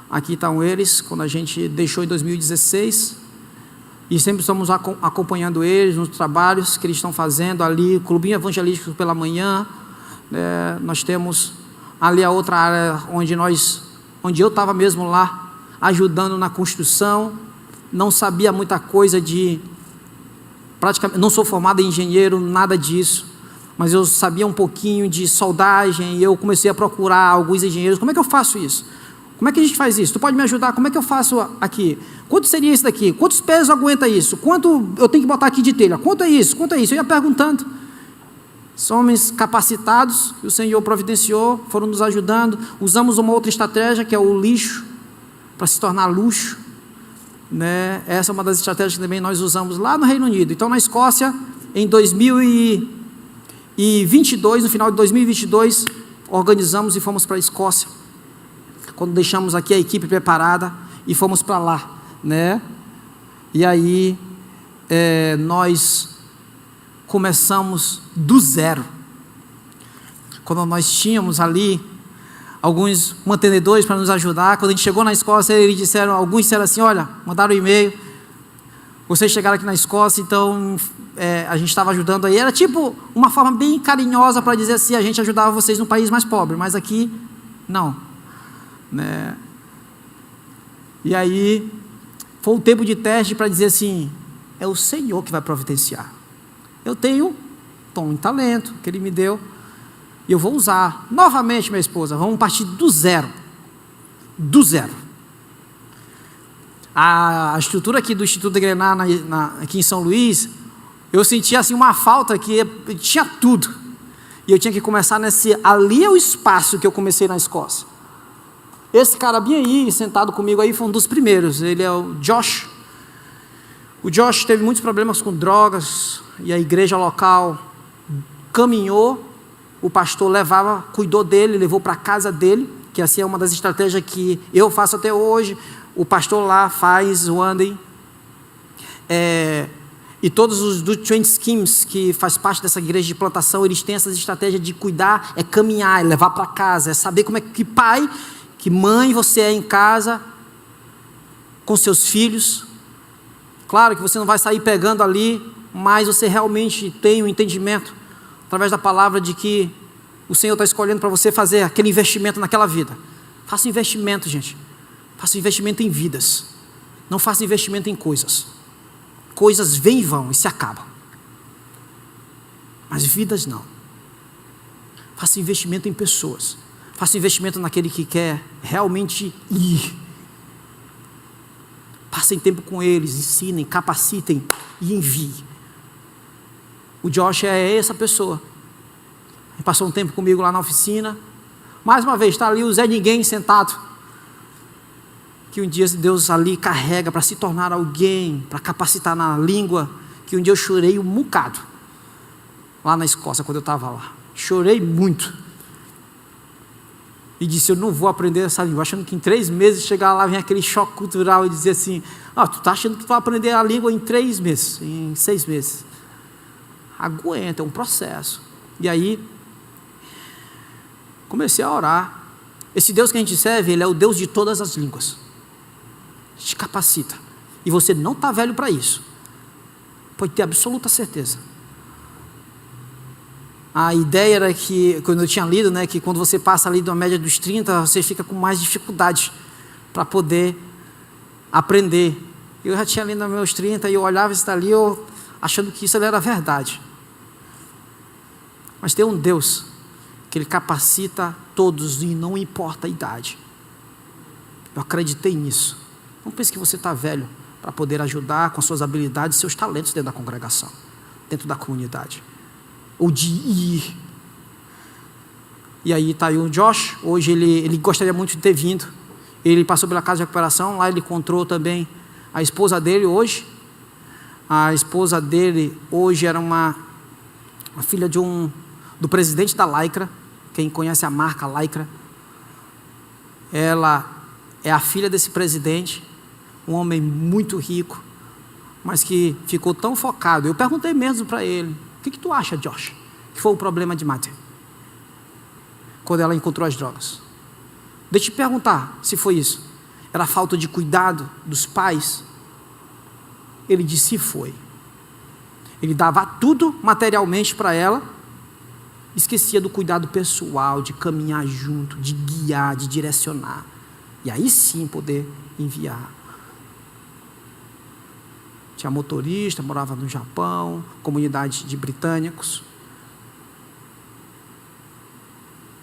Aqui estão eles, quando a gente deixou em 2016, e sempre estamos acompanhando eles nos trabalhos que eles estão fazendo ali, clubinho evangelístico pela manhã, nós temos ali a outra área onde eu estava mesmo lá, ajudando na construção, não sabia muita coisa praticamente, não sou formado em engenheiro, nada disso, mas eu sabia um pouquinho de soldagem, e eu comecei a procurar alguns engenheiros, como é que eu faço isso? Como é que a gente faz isso? Tu pode me ajudar? Como é que eu faço aqui? Quanto seria isso daqui? Quantos pesos aguenta isso? Quanto eu tenho que botar aqui de telha? Quanto é isso? Quanto é isso? Eu ia perguntando. São homens capacitados, que o Senhor providenciou, foram nos ajudando. Usamos uma outra estratégia, que é o lixo, para se tornar luxo, né? Essa é uma das estratégias que também nós usamos lá no Reino Unido. Então, na Escócia, em 2022, no final de 2022, organizamos e fomos para a Escócia. Quando deixamos aqui a equipe preparada e fomos para lá, né? E aí nós começamos do zero. Quando nós tínhamos ali alguns mantenedores para nos ajudar, quando a gente chegou na Escócia, alguns disseram assim, olha, mandaram um e-mail, vocês chegaram aqui na Escócia, então a gente estava ajudando aí, era tipo uma forma bem carinhosa para dizer assim, a gente ajudava vocês num país mais pobre, mas aqui não. Né? E aí foi um tempo de teste para dizer assim, é o Senhor que vai providenciar. Eu tenho dom e talento que Ele me deu, e eu vou usar novamente, minha esposa, vamos partir do zero. A estrutura aqui do Instituto de Grená, aqui em São Luís, eu sentia assim uma falta que tinha tudo, e eu tinha que começar ali é o espaço que eu comecei na Escócia. Esse cara bem aí, sentado comigo aí, foi um dos primeiros. Ele é o Josh. O Josh teve muitos problemas com drogas, e a igreja local caminhou, o pastor cuidou dele, levou para a casa dele, que assim é uma das estratégias que eu faço até hoje. O pastor lá faz o Andy, e todos os do Trend Schemes, que faz parte dessa igreja de plantação, eles têm essas estratégias de cuidar, caminhar, levar para casa, saber como é que pai... que mãe você é em casa, com seus filhos. Claro que você não vai sair pegando ali, mas você realmente tem um entendimento através da palavra, de que o Senhor está escolhendo para você fazer aquele investimento naquela vida. Faça investimento, gente. Faça investimento em vidas. Não faça investimento em coisas. Coisas vêm e vão e se acabam. Mas vidas não. Faça investimento em pessoas. Faça investimento naquele que quer realmente ir. Passem tempo com eles, ensinem, capacitem e enviem. O Josh é essa pessoa. Ele passou um tempo comigo lá na oficina. Mais uma vez, está ali o Zé Ninguém sentado. Que um dia Deus ali carrega para se tornar alguém, para capacitar na língua. Que um dia eu chorei um bocado. Lá na Escócia, quando eu estava lá. Chorei muito. E disse, eu não vou aprender essa língua. Achando que em 3 meses, chegar lá, vem aquele choque cultural e dizer assim, tu está achando que tu vai aprender a língua em 3 meses, em 6 meses. Aguenta, é um processo. E aí, comecei a orar. Esse Deus que a gente serve, Ele é o Deus de todas as línguas. Te capacita. E você não está velho para isso. Pode ter absoluta certeza. A ideia era que, quando eu tinha lido, né, que quando você passa ali da média dos 30, você fica com mais dificuldade para poder aprender. Eu já tinha lido nos meus 30 e eu olhava isso dali, eu achando que isso era verdade. Mas tem um Deus que Ele capacita todos e não importa a idade. Eu acreditei nisso. Não pense que você está velho para poder ajudar com suas habilidades e seus talentos dentro da congregação, dentro da comunidade. Ou de ir. E aí está aí o Josh. Hoje ele gostaria muito de ter vindo. Ele passou pela casa de recuperação. Lá ele encontrou também a esposa dele hoje. A esposa dele hoje era uma filha do presidente da Lycra. Quem conhece a marca Lycra. Ela é a filha desse presidente. Um homem muito rico. Mas que ficou tão focado. Eu perguntei mesmo para ele. O que tu acha, Josh, que foi o problema de Matthew? Quando ela encontrou as drogas. Deixa eu te perguntar se foi isso. Era falta de cuidado dos pais? Ele disse foi. Ele dava tudo materialmente para ela, esquecia do cuidado pessoal, de caminhar junto, de guiar, de direcionar. E aí sim poder enviar. Tinha motorista, morava no Japão, comunidade de britânicos.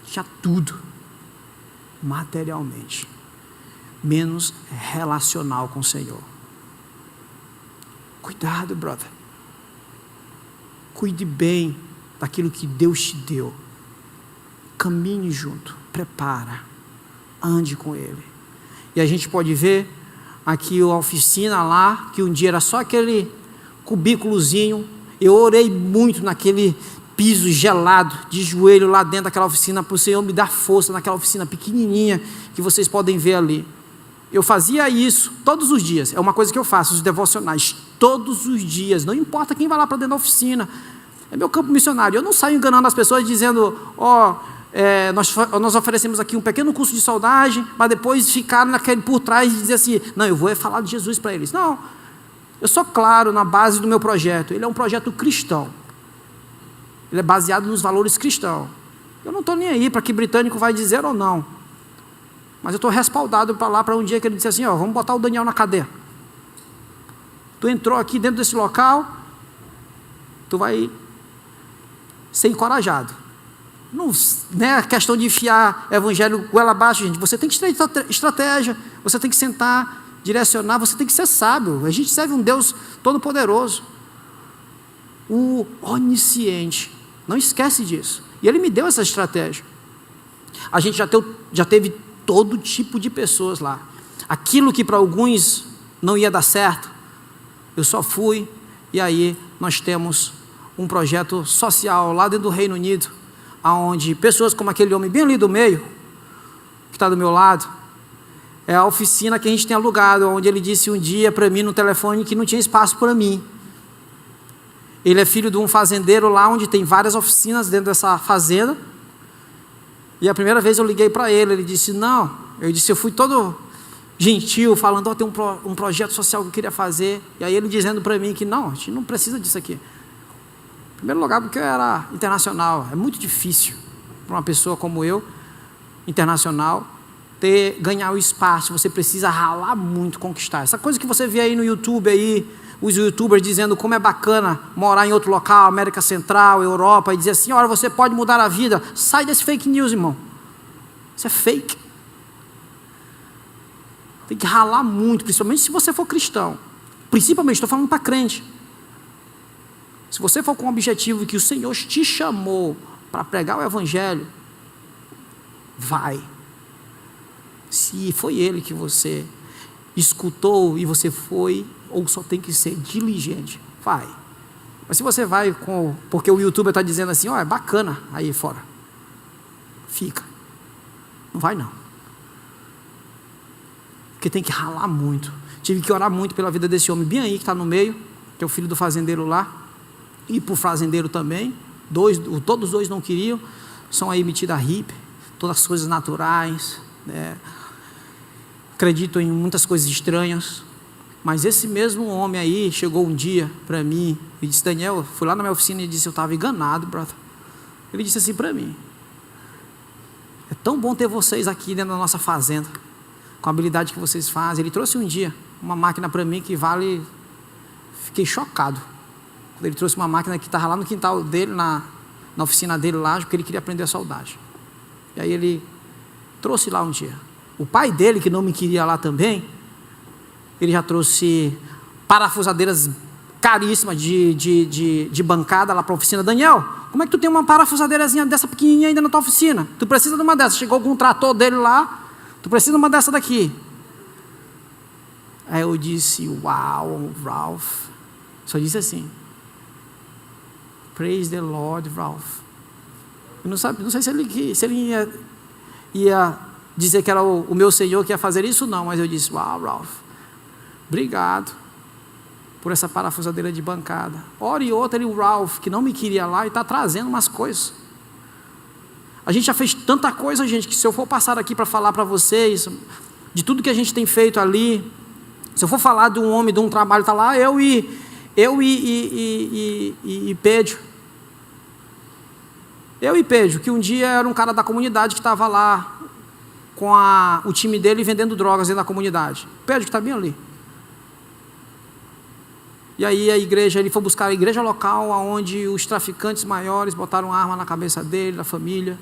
Tinha tudo, materialmente, menos relacional com o Senhor. Cuidado, brother. Cuide bem daquilo que Deus te deu. Caminhe junto, prepara, ande com Ele. E a gente pode ver aqui a oficina lá, que um dia era só aquele cubículozinho. Eu orei muito naquele piso gelado, de joelho lá dentro daquela oficina, para o Senhor me dar força naquela oficina pequenininha que vocês podem ver ali. Eu fazia isso todos os dias. É uma coisa que eu faço, os devocionais, todos os dias. Não importa quem vai lá para dentro da oficina. É meu campo missionário. Eu não saio enganando as pessoas dizendo, nós oferecemos aqui um pequeno curso de soldagem, para depois ficar naquele por trás e dizer assim, não, eu vou falar de Jesus para eles. Não, eu sou claro na base do meu projeto. Ele é um projeto cristão. Ele é baseado nos valores cristãos. Eu não estou nem aí para que britânico vai dizer ou não. Mas eu estou respaldado para lá, para um dia que ele disse assim, vamos botar o Daniel na cadeia. Tu entrou aqui dentro desse local, tu vai ser encorajado. Não é questão de enfiar evangelho goela abaixo, gente. Você tem que ter estratégia, você tem que sentar, direcionar, você tem que ser sábio. A gente serve um Deus todo-poderoso, o onisciente. Não esquece disso. E Ele me deu essa estratégia. A gente já teve todo tipo de pessoas lá. Aquilo que para alguns não ia dar certo, eu só fui. E aí nós temos um projeto social lá dentro do Reino Unido, onde pessoas como aquele homem bem ali do meio, que está do meu lado, é a oficina que a gente tem alugado, onde ele disse um dia para mim no telefone que não tinha espaço para mim. Ele é filho de um fazendeiro lá, onde tem várias oficinas dentro dessa fazenda. E a primeira vez eu liguei para ele, ele disse, não. Eu fui todo gentil, falando, tem um projeto social que eu queria fazer. E aí ele dizendo para mim que não, a gente não precisa disso aqui. primeiro lugar, porque eu era internacional. É muito difícil para uma pessoa como eu, internacional, ganhar o espaço. Você precisa ralar muito, conquistar. Essa coisa que você vê aí no YouTube, aí, os youtubers dizendo como é bacana morar em outro local, América Central, Europa, e dizer assim, olha, você pode mudar a vida. Sai desse fake news, irmão. Isso é fake. Tem que ralar muito, principalmente se você for cristão. Principalmente, estou falando para crente. Se você for com o objetivo que o Senhor te chamou para pregar o Evangelho, vai. Se foi Ele que você escutou e você foi, ou só tem que ser diligente, vai. Mas se você vai porque o youtuber está dizendo assim, ó, é bacana aí fora, fica. Não vai não. Porque tem que ralar muito. Tive que orar muito pela vida desse homem bem aí que está no meio, que é o filho do fazendeiro lá, e para o fazendeiro também. Todos os dois não queriam, são aí metidos a hippie, todas as coisas naturais, né? Acreditam em muitas coisas estranhas. Mas esse mesmo homem aí chegou um dia para mim e disse, Daniel, fui lá na minha oficina e disse, eu estava enganado, brother. Ele disse assim para mim, é tão bom ter vocês aqui dentro da nossa fazenda, com a habilidade que vocês fazem. Ele trouxe um dia uma máquina para mim que vale... Fiquei chocado. Quando ele trouxe uma máquina que estava lá no quintal dele, na oficina dele lá, porque ele queria aprender a soldagem. E aí ele trouxe lá um dia. O pai dele, que não me queria lá também, ele já trouxe parafusadeiras caríssimas de bancada lá para a oficina. Daniel, como é que tu tem uma parafusadeirazinha dessa pequenininha ainda na tua oficina? Tu precisa de uma dessa. Chegou com um trator dele lá, tu precisa de uma dessa daqui. Aí eu disse, uau, Ralph. Só disse assim, praise the Lord, Ralph. Eu não sei se ele ia dizer que era o meu Senhor que ia fazer isso, não. Mas eu disse, uau, Ralph, obrigado por essa parafusadeira de bancada. Hora e outra, o Ralph, que não me queria lá, e está trazendo umas coisas. A gente já fez tanta coisa, gente, que se eu for passar aqui para falar para vocês, de tudo que a gente tem feito ali, se eu for falar de um homem, de um trabalho, está lá, eu e Pedro. Eu e Pedro, que um dia era um cara da comunidade que estava lá com o time dele vendendo drogas dentro da comunidade. Pedro que está bem ali. E aí a igreja, ele foi buscar a igreja local, onde os traficantes maiores botaram arma na cabeça dele, da família.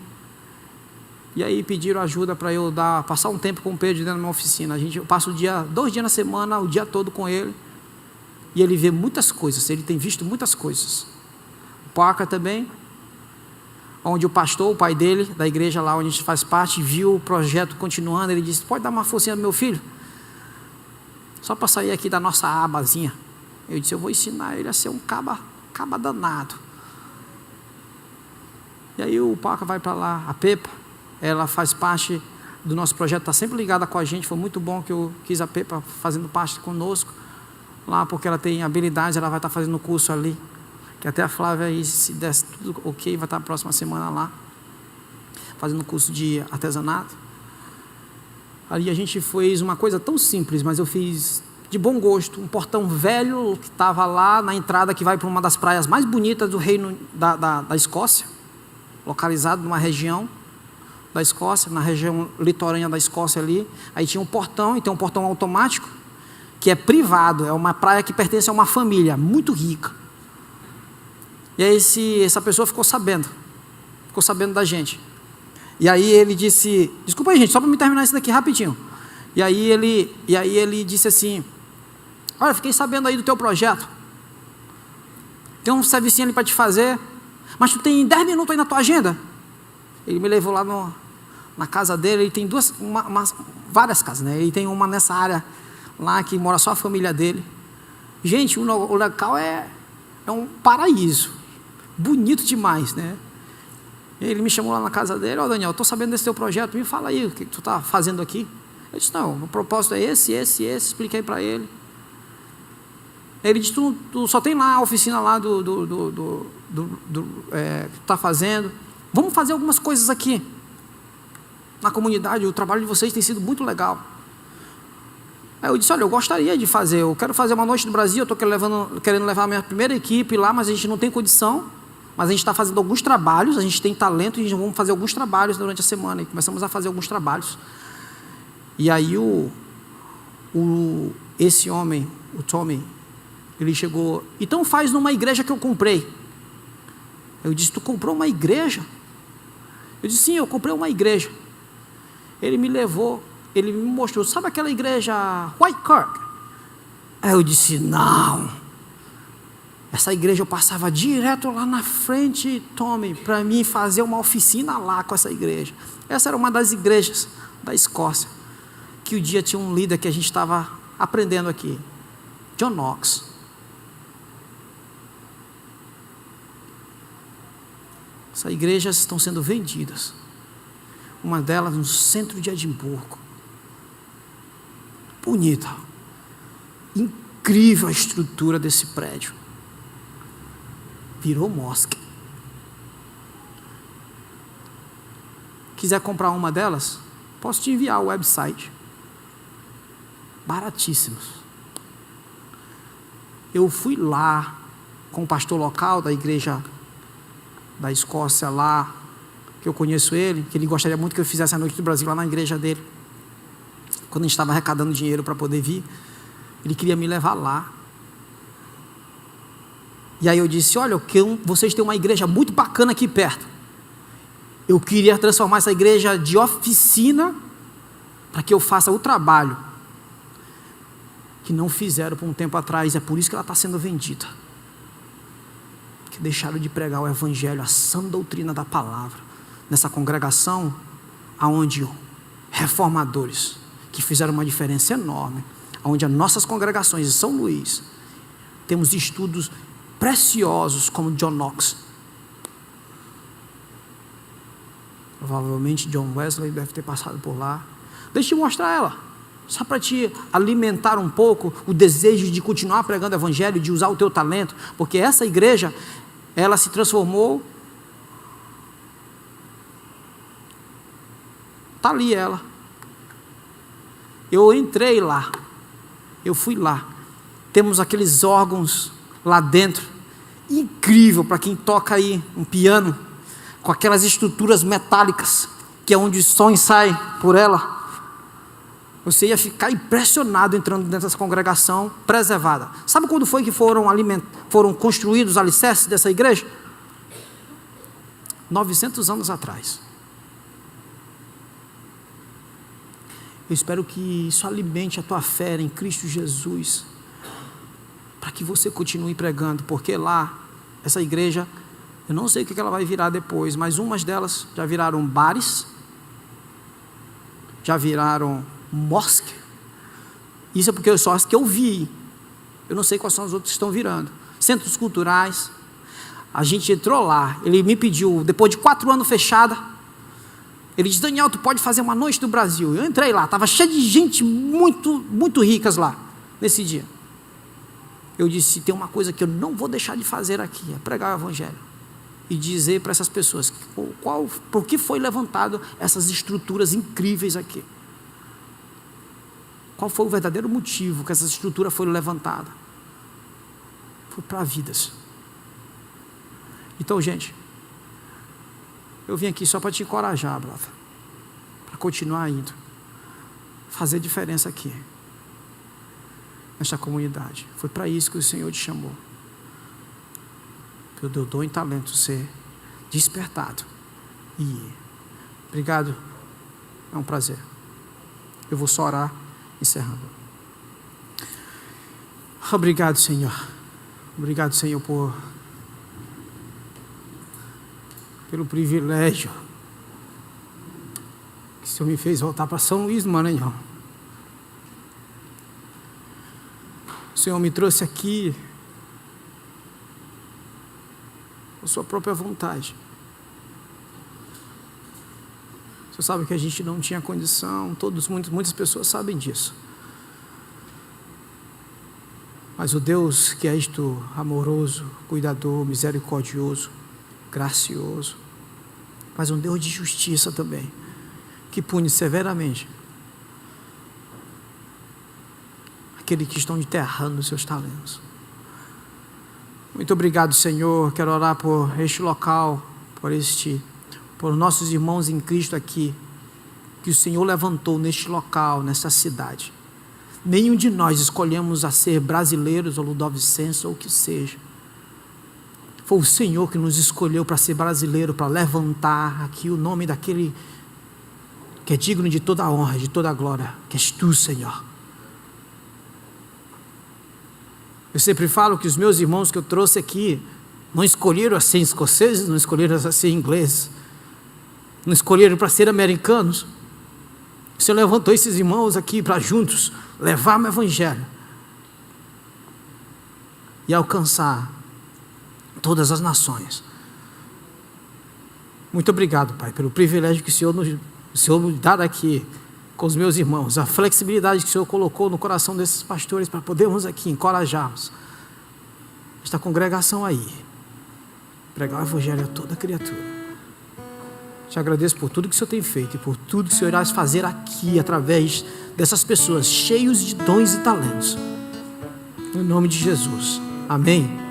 E aí pediram ajuda para eu passar um tempo com o Pedro dentro da minha oficina. Eu passo 2 dias na semana, o dia todo com ele. E ele vê muitas coisas, ele tem visto muitas coisas. O Parker também, onde o pastor, o pai dele, da igreja lá onde a gente faz parte, viu o projeto continuando. Ele disse, pode dar uma forcinha no meu filho? Só para sair aqui da nossa abazinha. Eu disse, eu vou ensinar ele a ser um caba danado. E aí o Parker vai para lá, a Pepa, ela faz parte do nosso projeto, está sempre ligada com a gente. Foi muito bom que eu quis a Pepa fazendo parte conosco lá, porque ela tem habilidades, ela vai estar fazendo o curso ali, que até a Flávia aí, se desse tudo ok, vai estar a próxima semana lá, fazendo curso de artesanato. Ali a gente fez uma coisa tão simples, mas eu fiz de bom gosto, um portão velho que estava lá na entrada que vai para uma das praias mais bonitas do reino da Escócia, localizado numa região da Escócia, na região litorânea da Escócia ali. Aí tinha um portão, e tem um portão automático, que é privado, é uma praia que pertence a uma família muito rica. E aí essa pessoa ficou sabendo da gente. E aí ele disse, desculpa aí gente, só para me terminar isso daqui rapidinho. E aí ele disse assim, olha, fiquei sabendo aí do teu projeto. Tem um servicinho ali para te fazer, mas tu tem 10 minutos aí na tua agenda? Ele me levou lá na casa dele. Ele tem várias casas, né? Ele tem uma nessa área lá que mora só a família dele. Gente, o local é um paraíso, bonito demais, né? Ele me chamou lá na casa dele, ó, Daniel, estou sabendo desse teu projeto, me fala aí o que tu está fazendo aqui. Eu disse, não, o propósito é esse, expliquei para ele. Ele disse, tu só tem lá a oficina lá que tu está fazendo. Vamos fazer algumas coisas aqui na comunidade, o trabalho de vocês tem sido muito legal. Aí eu disse, olha, eu gostaria de fazer, eu quero fazer uma noite no Brasil, eu estou querendo levar a minha primeira equipe lá, mas a gente não tem condição. mas a gente está fazendo alguns trabalhos, a gente tem talento e a gente vamos fazer alguns trabalhos durante a semana. E começamos a fazer alguns trabalhos. E aí esse homem, o Tommy, ele chegou, então faz numa igreja que eu comprei. Eu disse, tu comprou uma igreja? Eu disse, sim, eu comprei uma igreja. Ele me levou, ele me mostrou, sabe aquela igreja Whitekirk? Aí eu disse, não. Essa igreja eu passava direto lá na frente, Tommy, para mim fazer uma oficina lá com essa igreja. Essa era uma das igrejas da Escócia, que o dia tinha um líder que a gente estava aprendendo aqui, John Knox. Essas igrejas estão sendo vendidas. Uma delas no centro de Edimburgo. Bonita. Incrível a estrutura desse prédio. Virou mosque. Quiser comprar uma delas, posso te enviar o website. Baratíssimos. Eu fui lá com o pastor local da igreja da Escócia lá, que eu conheço ele, que ele gostaria muito que eu fizesse a noite do Brasil lá na igreja dele. Quando a gente estava arrecadando dinheiro para poder vir, ele queria me levar lá. E aí eu disse, olha, vocês têm uma igreja muito bacana aqui perto. Eu queria transformar essa igreja de oficina para que eu faça o trabalho que não fizeram por um tempo atrás. É por isso que ela está sendo vendida. Que deixaram de pregar o evangelho, a sã doutrina da palavra, nessa congregação, aonde reformadores, que fizeram uma diferença enorme, onde as nossas congregações em São Luís, temos estudos preciosos como John Knox. Provavelmente John Wesley deve ter passado por lá. Deixa eu te mostrar ela, só para te alimentar um pouco o desejo de continuar pregando o evangelho, de usar o teu talento, porque essa igreja, ela se transformou. Está ali ela. Eu entrei lá, eu fui lá. Temos aqueles órgãos lá dentro, incrível para quem toca aí um piano, com aquelas estruturas metálicas, que é onde o som sai por ela. Você ia ficar impressionado entrando dentro dessa congregação preservada. Sabe quando foi que foram construídos os alicerces dessa igreja? 900 anos atrás. Eu espero que isso alimente a tua fé em Cristo Jesus, para que você continue pregando, porque lá, essa igreja, eu não sei o que ela vai virar depois, mas umas delas já viraram bares, já viraram mosque. Isso é porque só as que eu vi, eu não sei quais são as outras que estão virando. Centros culturais. A gente entrou lá, ele me pediu, depois de 4 anos fechada, ele disse, Daniel, tu pode fazer uma noite do Brasil. Eu entrei lá, estava cheio de gente muito, muito ricas lá, nesse dia. Eu disse, tem uma coisa que eu não vou deixar de fazer aqui, é pregar o evangelho. E dizer para essas pessoas, por que foi levantado essas estruturas incríveis aqui. Qual foi o verdadeiro motivo que essa estrutura foi levantada? Foi para vidas. Então, gente, eu vim aqui só para te encorajar, brother, para continuar indo, fazer diferença aqui, nesta comunidade. Foi para isso que o Senhor te chamou. Que o teu dom e talento ser despertado. E obrigado, é um prazer. Eu vou só orar, encerrando. Obrigado, Senhor. Obrigado, Senhor, pelo privilégio que o Senhor me fez voltar para São Luís do Maranhão. O Senhor me trouxe aqui por sua própria vontade. Você sabe que a gente não tinha condição, muitas pessoas sabem disso. Mas o Deus que és tu, amoroso, cuidador, misericordioso, gracioso, mas um Deus de justiça também, que pune severamente aqueles que estão enterrando os seus talentos. Muito obrigado, Senhor. Quero orar por este local, por nossos irmãos em Cristo aqui, que o Senhor levantou neste local, nesta cidade. Nenhum de nós escolhemos a ser brasileiros ou ludovicenses ou o que seja. Foi o Senhor que nos escolheu para ser brasileiro, para levantar aqui o nome daquele que é digno de toda a honra, de toda a glória, que és tu, Senhor. Eu sempre falo que os meus irmãos que eu trouxe aqui não escolheram a ser escoceses, não escolheram a ser ingleses, não escolheram para ser americanos. O Senhor levantou esses irmãos aqui para juntos levar o Evangelho e alcançar todas as nações. Muito obrigado, Pai, pelo privilégio que o Senhor nos dá aqui com os meus irmãos, a flexibilidade que o Senhor colocou no coração desses pastores para podermos aqui encorajarmos esta congregação aí, pregar o Evangelho a toda criatura. Te agradeço por tudo que o Senhor tem feito e por tudo que o Senhor irá fazer aqui através dessas pessoas cheios de dons e talentos. Em nome de Jesus. Amém.